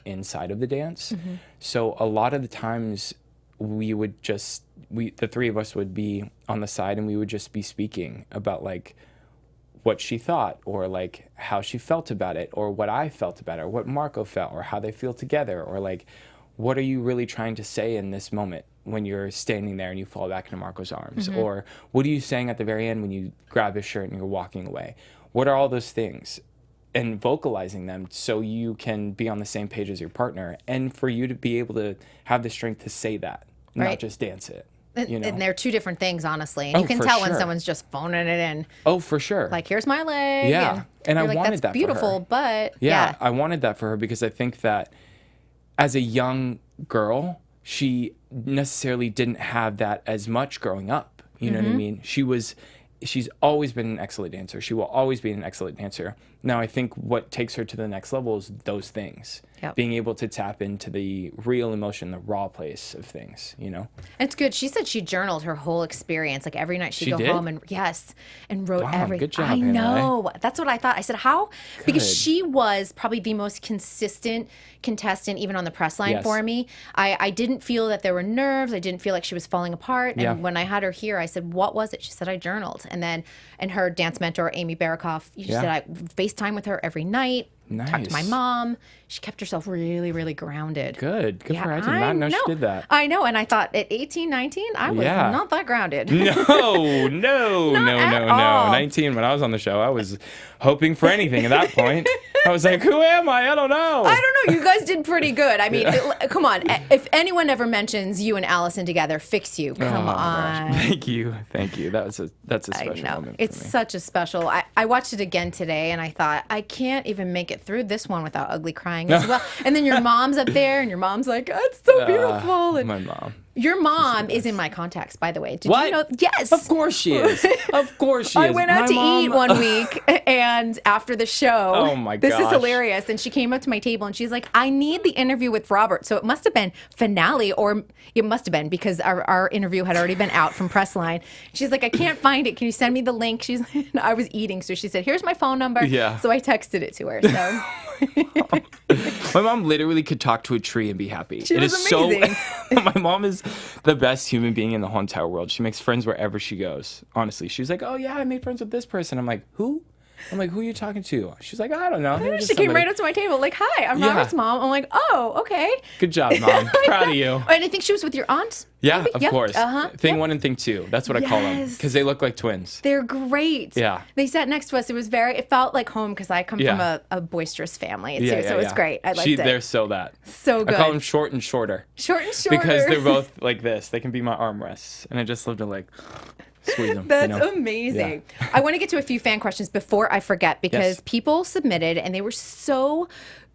Speaker 3: inside of the dance. So a lot of the times the 3 of us would be on the side and we would just be speaking about like what she thought, or like how she felt about it, or what I felt about it, or what Marco felt, or how they feel together, or like, what are you really trying to say in this moment when you're standing there and you fall back into Marco's arms? Or what are you saying at the very end when you grab his shirt and you're walking away? What are all those things? And vocalizing them so you can be on the same page as your partner, and for you to be able to have the strength to say that, not just dance it. You know?
Speaker 1: And they're 2 different things, honestly. And you can tell when someone's just phoning it in.
Speaker 3: Oh, for sure.
Speaker 1: Like, here's my leg.
Speaker 3: Yeah. And I
Speaker 1: like,
Speaker 3: wanted
Speaker 1: that's
Speaker 3: that
Speaker 1: beautiful,
Speaker 3: for her.
Speaker 1: But
Speaker 3: yeah, I wanted that for her because I think that as a young girl, she necessarily didn't have that as much growing up. You know what I mean? She's always been an excellent dancer. She will always be an excellent dancer. Now, I think what takes her to the next level is those things.
Speaker 1: Yep.
Speaker 3: Being able to tap into the real emotion, the raw place of things, you know?
Speaker 1: It's good. She said she journaled her whole experience. Like every night she'd go home and and wrote everything.
Speaker 3: Good job,
Speaker 1: I
Speaker 3: Hannah.
Speaker 1: know. That's what I thought. I said, how?
Speaker 3: Good.
Speaker 1: Because she was probably the most consistent contestant, even on the press line for me. I didn't feel that there were nerves. I didn't feel like she was falling apart. And when I had her here, I said, what was it? She said, I journaled. And her dance mentor, Amy Barakoff, she said, I FaceTime with her every night.
Speaker 3: Nice.
Speaker 1: Talked to my mom. She kept herself really, really grounded.
Speaker 3: Good for her. I did not know she did that.
Speaker 1: I know. And I thought at 18, 19, I was not that grounded.
Speaker 3: No. 19, when I was on the show, I was hoping for anything at that point. I was like, who am I? I don't know.
Speaker 1: I don't know. You guys did pretty good. I mean, come on. If anyone ever mentions you and Allison together, fix you. Come on.
Speaker 3: Gosh. Thank you. that's a special moment for
Speaker 1: it's
Speaker 3: me.
Speaker 1: such a special. I watched it again today, and I thought, I can't even make it it through this one without ugly crying as well. And then your mom's up there, and your mom's like, oh, it's so beautiful. And
Speaker 3: my mom.
Speaker 1: Your mom is in my contacts, by the way. Did
Speaker 3: What?
Speaker 1: you know? Yes.
Speaker 3: Of course she is. Of course she is.
Speaker 1: I went out to eat one week, and after the show,
Speaker 3: oh my
Speaker 1: this is
Speaker 3: gosh.
Speaker 1: hilarious. And she came up to my table, and she's like, I need the interview with Robert. So it must have been finale, or it must have been because our interview had already been out from Pressline. She's like, I can't find it. Can you send me the link? She's like, I was eating. So she said, here's my phone number.
Speaker 3: Yeah.
Speaker 1: So I texted it to her. So.
Speaker 3: My mom literally could talk to a tree and be happy.
Speaker 1: She was amazing.
Speaker 3: My mom is the best human being in the whole entire world. She makes friends wherever she goes. Honestly, she's like, "Oh yeah, I made friends with this person." I'm like, "Who?" I'm like, "Who are you talking to?" She's like, "I don't know."
Speaker 1: She came right up to my table, like, "Hi, I'm Robert's mom." I'm like, "Oh, okay."
Speaker 3: Good job, Mom. Proud of you.
Speaker 1: And I think she was with your aunt.
Speaker 3: Yeah,
Speaker 1: maybe?
Speaker 3: of
Speaker 1: Yep.
Speaker 3: course. Thing 1 and thing 2. That's what I call them because they look like twins.
Speaker 1: They're great.
Speaker 3: Yeah.
Speaker 1: They sat next to us. It felt like home because I come from a boisterous family too. So it was great. I liked it.
Speaker 3: They're so that.
Speaker 1: So good.
Speaker 3: I call them short and shorter.
Speaker 1: Short and shorter.
Speaker 3: Because they're both like this. They can be my armrests. And I just love to like squeeze them.
Speaker 1: That's amazing. Yeah. I want to get to a few fan questions before I forget because people submitted and they were so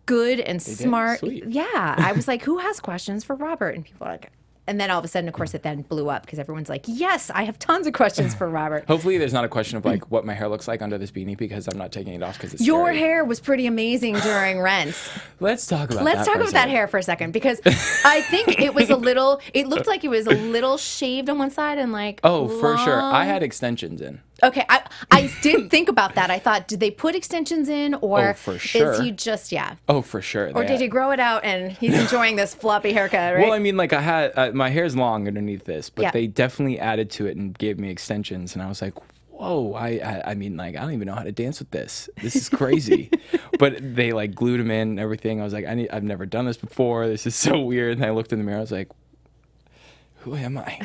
Speaker 1: good and smart.
Speaker 3: Sweet.
Speaker 1: Yeah. I was like, who has questions for Robert? And people are like, and then all of a sudden, of course, it then blew up because everyone's like, yes, I have tons of questions for Robert.
Speaker 3: Hopefully there's not a question of like what my hair looks like under this beanie because I'm not taking it off because it's
Speaker 1: Your
Speaker 3: scary.
Speaker 1: hair was pretty amazing during Rents.
Speaker 3: Let's talk about
Speaker 1: that hair for a second because I think it was it looked like it was a little shaved on one side and like
Speaker 3: for sure. I had extensions in.
Speaker 1: Okay, I did think about that. I thought, did they put extensions in, or
Speaker 3: for sure.
Speaker 1: is he just
Speaker 3: Oh, for sure.
Speaker 1: or did he grow it out and he's enjoying this floppy haircut? Right.
Speaker 3: Well, I mean, like I had my hair's long underneath this, but they definitely added to it and gave me extensions, and I was like, whoa, I mean, like I don't even know how to dance with this. This is crazy. But they like glued them in and everything. I was like, I've never done this before. This is so weird. And I looked in the mirror. I was like, who am I?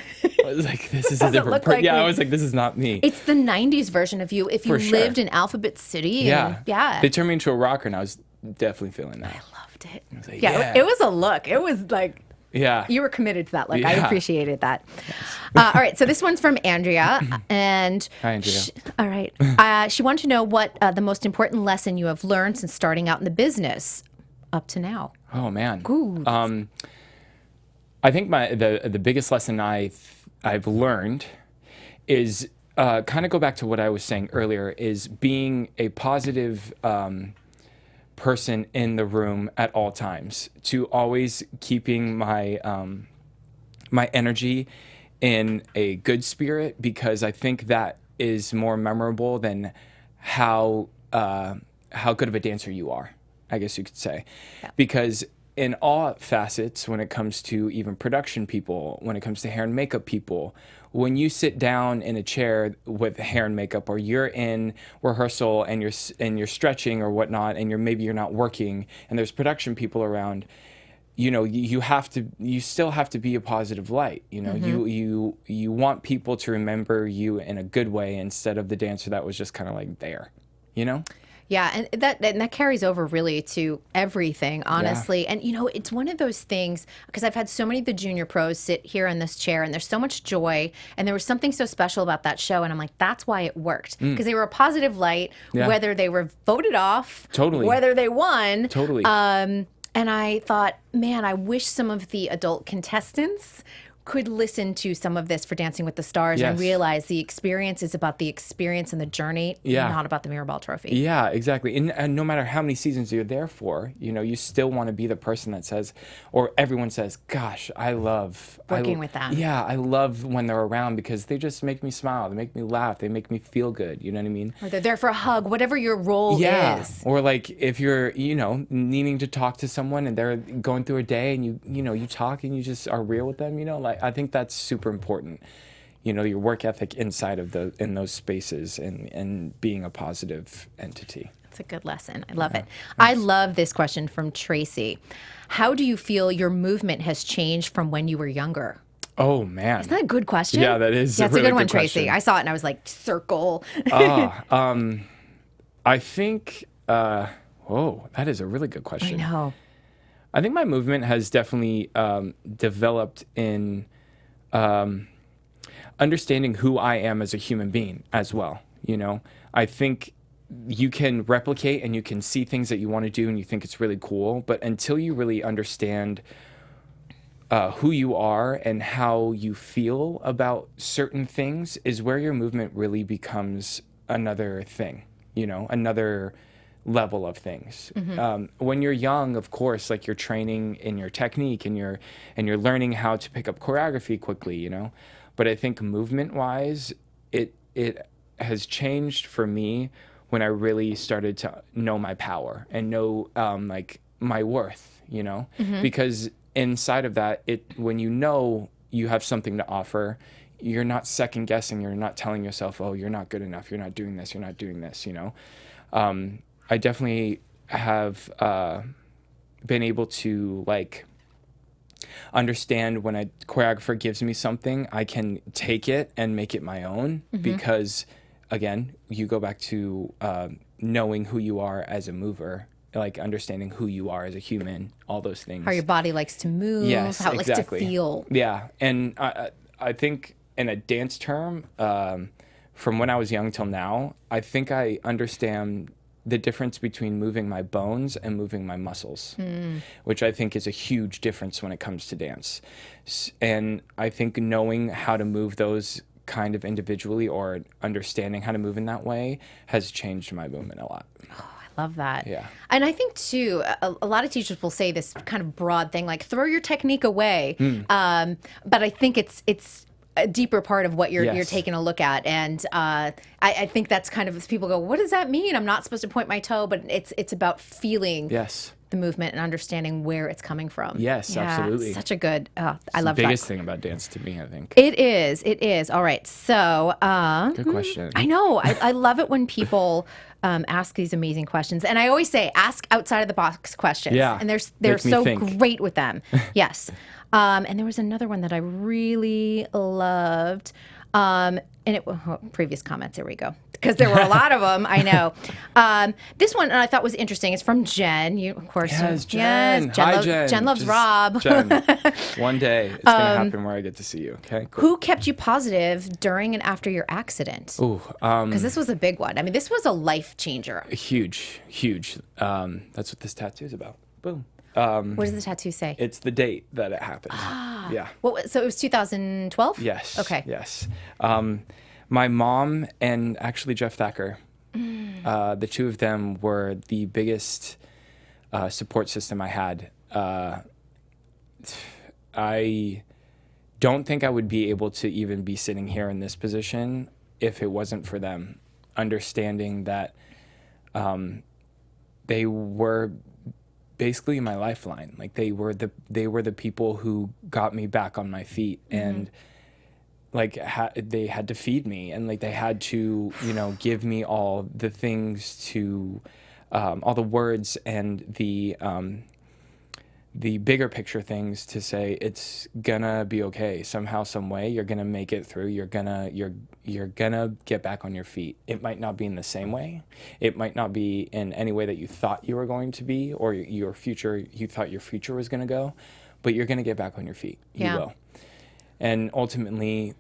Speaker 3: I was like, this is a different person. Yeah, I was like, this is not me.
Speaker 1: It's the 90s version of you. If you lived in Alphabet City.
Speaker 3: Yeah. They turned me into a rocker, and I was definitely feeling that.
Speaker 1: I loved it.
Speaker 3: I was like,
Speaker 1: it was a look. It was like, you were committed to that look. I appreciated that. All right, so this one's from Andrea. And
Speaker 3: hi, Andrea.
Speaker 1: All right. She wanted to know what the most important lesson you have learned since starting out in the business up to now.
Speaker 3: Oh, man.
Speaker 1: Ooh.
Speaker 3: I think the biggest lesson I've learned is kind of go back to what I was saying earlier, is being a positive person in the room at all times, to always keeping my my energy in a good spirit, because I think that is more memorable than how good of a dancer you are, I guess you could say. Yeah. Because in all facets, when it comes to even production people, when it comes to hair and makeup people, when you sit down in a chair with hair and makeup, or you're in rehearsal and you're stretching or whatnot, and maybe you're not working, and there's production people around, you know, you still have to be a positive light. You know, you want people to remember you in a good way instead of the dancer that was just kind of like there, you know.
Speaker 1: Yeah, and that carries over really to everything, honestly. Yeah. And, you know, it's one of those things, because I've had so many of the junior pros sit here in this chair, and there's so much joy, and there was something so special about that show, and I'm like, that's why it worked. Because they were a positive light, whether they were voted off, whether they won. And I thought, man, I wish some of the adult contestants could listen to some of this for Dancing with the Stars and realize the experience is about the experience and the journey, not about the Mirrorball trophy. Yeah,
Speaker 3: exactly. And no matter how many seasons you're there for, you know, you still want to be the person that says, or everyone says, gosh, I love
Speaker 1: working with them.
Speaker 3: Yeah, I love when they're around because they just make me smile. They make me laugh. They make me feel good. You know what I mean?
Speaker 1: Or they're there for a hug, whatever your role is.
Speaker 3: Or like if you're, you know, needing to talk to someone and they're going through a day and you talk and you just are real with them, you know, like I think that's super important. You know, your work ethic inside of in those spaces and being a positive entity.
Speaker 1: It's a good lesson. I love it. I love this question from Tracy. How do you feel your movement has changed from when you were younger?
Speaker 3: Oh, man.
Speaker 1: Isn't that a good question?
Speaker 3: Yeah, that is
Speaker 1: a really
Speaker 3: good
Speaker 1: one,
Speaker 3: question.
Speaker 1: Tracy. I saw it and I was like, circle.
Speaker 3: I think, whoa, that is a really good question.
Speaker 1: I know.
Speaker 3: I think my movement has definitely developed in understanding who I am as a human being as well. You know, I think you can replicate and you can see things that you want to do and you think it's really cool, but until you really understand who you are and how you feel about certain things is where your movement really becomes another thing, another level of things. When you're young, of course, like you're training in your technique and you're learning how to pick up choreography quickly, but I think movement wise, it has changed for me when I really started to know my power and know like my worth, because inside of that, when you have something to offer, you're not second guessing. You're not telling yourself, oh, you're not good enough. You're not doing this. You're not doing this, I definitely have been able to like understand when a choreographer gives me something, I can take it and make it my own because, again, you go back to knowing who you are as a mover, like understanding who you are as a human, all those things.
Speaker 1: How your body likes to move,
Speaker 3: yes,
Speaker 1: how it
Speaker 3: exactly.
Speaker 1: likes to feel.
Speaker 3: Yeah, and I think in a dance term, from when I was young till now, I think I understand the difference between moving my bones and moving my muscles, which I think is a huge difference when it comes to dance. And I think knowing how to move those kind of individually or understanding how to move in that way has changed my movement a lot.
Speaker 1: Love that.
Speaker 3: Yeah.
Speaker 1: And I think, too, a lot of teachers will say this kind of broad thing, like throw your technique away. But I think it's a deeper part of what you're taking a look at. And I think that's kind of, people go, what does that mean? I'm not supposed to point my toe, but it's about feeling the movement and understanding where it's coming from.
Speaker 3: Yes, absolutely.
Speaker 1: Such a good, I love that.
Speaker 3: It's the biggest thing about dance to me, I think.
Speaker 1: It is. All right. So.
Speaker 3: Good question.
Speaker 1: I know. I love it when people ask these amazing questions. And I always say, ask outside of the box questions.
Speaker 3: Yeah.
Speaker 1: And they're so
Speaker 3: think.
Speaker 1: great with them. Yes. And there was another one that I really loved. Previous comments, here we go. Because there were a lot of them, I know. This one I thought was interesting. It's from Jen. You, of course.
Speaker 3: Yes, Jen.
Speaker 1: Yes, Jen,
Speaker 3: Hi, Jen.
Speaker 1: Jen loves Rob.
Speaker 3: Jen, one day it's going to happen where I get to see you. Okay, cool.
Speaker 1: Who kept you positive during and after your accident?
Speaker 3: Ooh,
Speaker 1: because this was a big one. I mean, this was a life changer.
Speaker 3: Huge. That's what this tattoo is about. Boom.
Speaker 1: What does the tattoo say?
Speaker 3: It's the date that it happened. Yeah.
Speaker 1: So it was 2012?
Speaker 3: Yes.
Speaker 1: Okay.
Speaker 3: Yes. My mom and actually Jeff Thacker, the two of them were the biggest support system I had. I don't think I would be able to even be sitting here in this position if it wasn't for them. Understanding that they were basically my lifeline. Like they were the people who got me back on my feet, and like they had to feed me, and like they had to give me all the things to all the words and the bigger picture things to say it's gonna be okay somehow, some way. You're gonna make it through. You're gonna get back on your feet. It might not be in the same way. It might not be in any way that you thought you were going to be, or you thought your future was gonna go, but you're gonna get back on your feet. You will. And ultimately,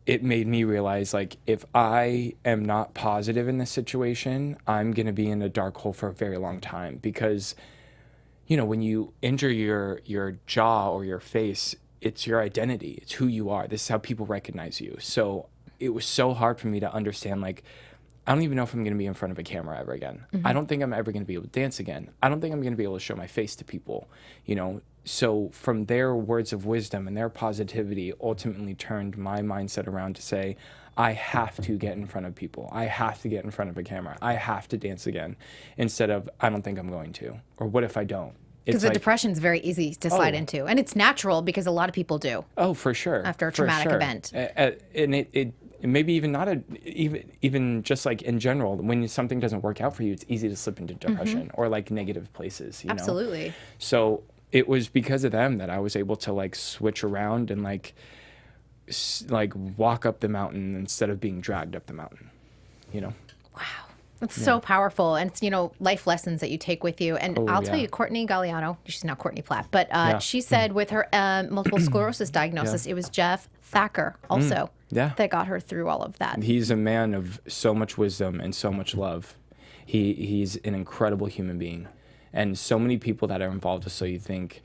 Speaker 3: it made me realize, like, if I am not positive in this situation, I'm gonna be in a dark hole for a very long time, because when you injure your jaw or your face, it's your identity. It's who you are. This is how people recognize you. So it was so hard for me to understand, like, I don't even know if I'm going to be in front of a camera ever again. I don't think I'm ever going to be able to dance again. I don't think I'm going to be able to show my face to people, So from their words of wisdom and their positivity ultimately turned my mindset around to say, I have to get in front of people. I have to get in front of a camera. I have to dance again, instead of, I don't think I'm going to, or what if I don't?
Speaker 1: Because the depression is very easy to slide into. And it's natural because a lot of people do.
Speaker 3: Oh, for sure.
Speaker 1: After a traumatic event.
Speaker 3: And it maybe even not even just like in general, when something doesn't work out for you, it's easy to slip into depression or like negative places,
Speaker 1: Absolutely.
Speaker 3: So it was because of them that I was able to like switch around and like walk up the mountain instead of being dragged up the mountain, Wow.
Speaker 1: It's so powerful. And it's, life lessons that you take with you. And I'll tell you, Courtney Galliano, she's now Courtney Platt, but she said with her multiple sclerosis diagnosis, it was Jeff Thacker also that got her through all of that.
Speaker 3: He's a man of so much wisdom and so much love. He's an incredible human being. And so many people that are involved with So You Think,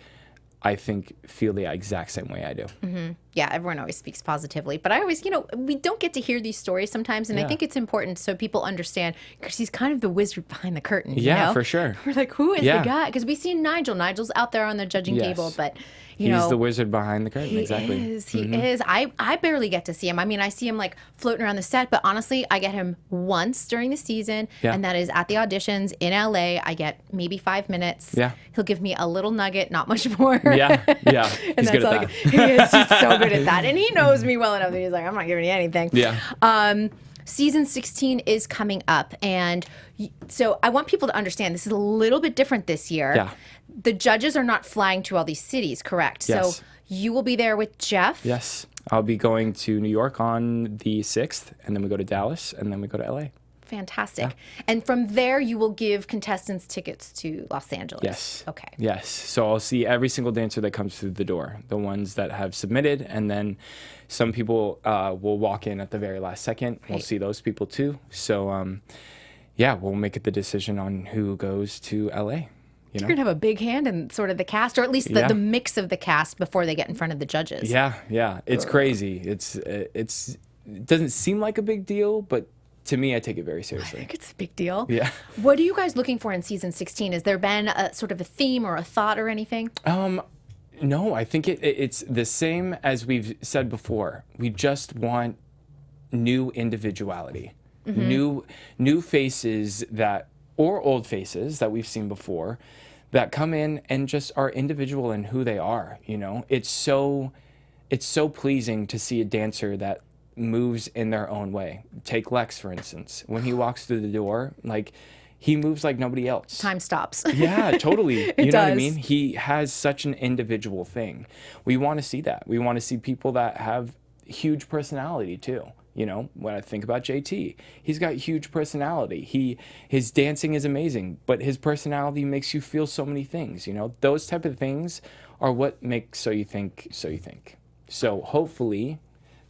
Speaker 3: I think, feel the exact same way I do.
Speaker 1: Mm-hmm. Yeah, everyone always speaks positively. But I always, we don't get to hear these stories sometimes. And I think it's important so people understand, because he's kind of the wizard behind the curtain.
Speaker 3: Yeah, for sure.
Speaker 1: We're like, who is the guy? Because we've seen Nigel. Nigel's out there on the judging table, but
Speaker 3: he's the wizard behind the curtain.
Speaker 1: He
Speaker 3: Exactly.
Speaker 1: is. He is. I barely get to see him. I mean, I see him like floating around the set, but honestly, I get him once during the season, and that is at the auditions in LA. I get maybe 5 minutes.
Speaker 3: Yeah.
Speaker 1: He'll give me a little nugget, not much more.
Speaker 3: Yeah.
Speaker 1: And
Speaker 3: He's good at that.
Speaker 1: He is. He's so good at that. And he knows me well enough that he's like, I'm not giving you anything.
Speaker 3: Yeah.
Speaker 1: Season 16 is coming up. And so I want people to understand this is a little bit different this year.
Speaker 3: Yeah.
Speaker 1: The judges are not flying to all these cities, correct?
Speaker 3: Yes.
Speaker 1: So you will be there with Jeff.
Speaker 3: Yes. I'll be going to New York on the 6th, and then we go to Dallas, and then we go to LA.
Speaker 1: Fantastic.
Speaker 3: Yeah.
Speaker 1: And from there, you will give contestants tickets to Los Angeles.
Speaker 3: Yes.
Speaker 1: Okay.
Speaker 3: Yes. So I'll see every single dancer that comes through the door, the ones that have submitted, and then some people will walk in at the very last second. We'll see those people too. So, we'll make it the decision on who goes to LA. You're
Speaker 1: going to have a big hand in sort of the cast, or at least the mix of the cast before they get in front of the judges.
Speaker 3: Yeah. It's crazy. It doesn't seem like a big deal, but to me, I take it very seriously.
Speaker 1: I think it's a big deal.
Speaker 3: Yeah.
Speaker 1: What are you guys looking for in season 16? Has there been a sort of a theme or a thought or anything?
Speaker 3: No, I think it's the same as we've said before. We just want new individuality, new faces or old faces that we've seen before that come in and just are individual in who they are. It's so pleasing to see a dancer that moves in their own way. Take Lex, for instance. When he walks through the door, he moves like nobody else.
Speaker 1: Time stops.
Speaker 3: Yeah, totally. You know what I
Speaker 1: does.
Speaker 3: mean? He has such an individual thing. We want to see that. We want to see people that have huge personality too. When I think about JT, he's got huge personality. His dancing is amazing, but his personality makes you feel so many things. Those type of things are what make So You Think, So You Think. So hopefully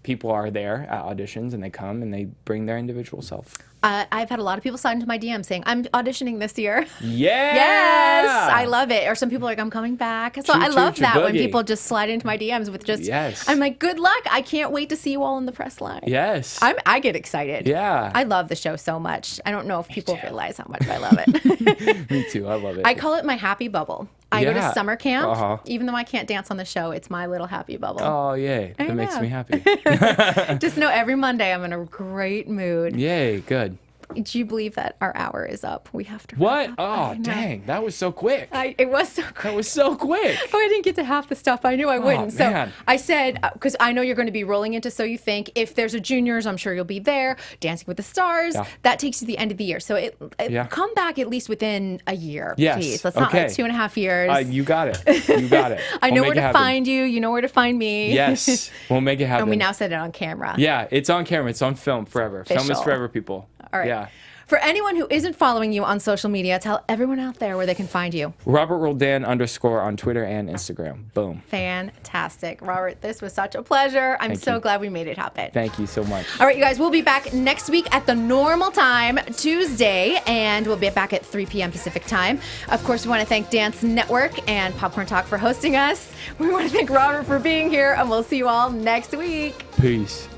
Speaker 3: people are there at auditions and they come and they bring their individual self.
Speaker 1: I've had a lot of people slide into my DM saying, I'm auditioning this year.
Speaker 3: Yeah!
Speaker 1: Yes! I love it. Or some people are like, I'm coming back. So I love that when
Speaker 3: boogie.
Speaker 1: people just slide into my DMs with just,
Speaker 3: Yes.
Speaker 1: I'm like, good luck. I can't wait to see you all in the press line.
Speaker 3: Yes.
Speaker 1: I get excited.
Speaker 3: Yeah.
Speaker 1: I love the show so much. I don't know if people realize how much I love it.
Speaker 3: Me too. I love it.
Speaker 1: I call it my happy bubble. I go to
Speaker 3: Yeah.
Speaker 1: summer camp.
Speaker 3: Uh-huh.
Speaker 1: Even though I can't dance on the show, it's my little happy bubble.
Speaker 3: Oh, yay.
Speaker 1: I
Speaker 3: That makes
Speaker 1: know.
Speaker 3: me happy.
Speaker 1: Just know every Monday I'm in a great mood.
Speaker 3: Yay. Good.
Speaker 1: Do you believe that our hour is up? We have to.
Speaker 3: What?
Speaker 1: wrap up.
Speaker 3: Oh,
Speaker 1: I know.
Speaker 3: dang. That was so quick.
Speaker 1: It was so quick.
Speaker 3: That was so quick.
Speaker 1: Oh, I didn't get to half the stuff. I knew I wouldn't. So
Speaker 3: man.
Speaker 1: I said, because I know you're going to be rolling into So You Think. If there's a juniors, I'm sure you'll be there. Dancing with the Stars.
Speaker 3: Yeah.
Speaker 1: That takes you to the end of the year. So come back at least within a year,
Speaker 3: Yes.
Speaker 1: please. Let's not
Speaker 3: Okay.
Speaker 1: like 2.5 years.
Speaker 3: You got it. You got it.
Speaker 1: I know
Speaker 3: We'll
Speaker 1: where
Speaker 3: make it
Speaker 1: to
Speaker 3: happen.
Speaker 1: find you. You know where to find me.
Speaker 3: Yes. We'll make it happen.
Speaker 1: And we now said it on camera.
Speaker 3: Yeah, it's on camera. It's on film forever. Film is
Speaker 1: official.
Speaker 3: forever, people.
Speaker 1: All right.
Speaker 3: Yeah.
Speaker 1: For anyone who isn't following you on social media, tell everyone out there where they can find you.
Speaker 3: Robert Roldan _ on Twitter and Instagram. Boom.
Speaker 1: Fantastic. Robert, this was such a pleasure. I'm
Speaker 3: Thank
Speaker 1: so
Speaker 3: you.
Speaker 1: glad we made it happen.
Speaker 3: Thank you so much.
Speaker 1: All right, you guys, we'll be back next week at the normal time, Tuesday, and we'll be back at 3 p.m. Pacific time. Of course, we want to thank Dance Network and Popcorn Talk for hosting us. We want to thank Robert for being here, and we'll see you all next week.
Speaker 3: Peace.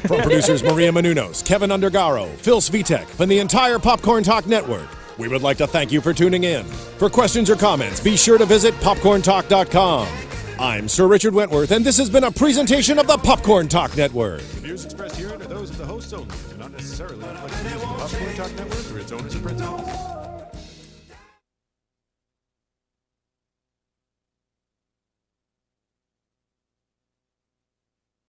Speaker 2: From producers Maria Menounos, Kevin Undergaro, Phil Svitek, and the entire Popcorn Talk Network, we would like to thank you for tuning in. For questions or comments, be sure to visit popcorntalk.com. I'm Sir Richard Wentworth, and this has been a presentation of the Popcorn Talk Network.
Speaker 4: The views expressed here are those of the hosts only, and not necessarily reflect the views of the Popcorn Talk Network or its owners or principals.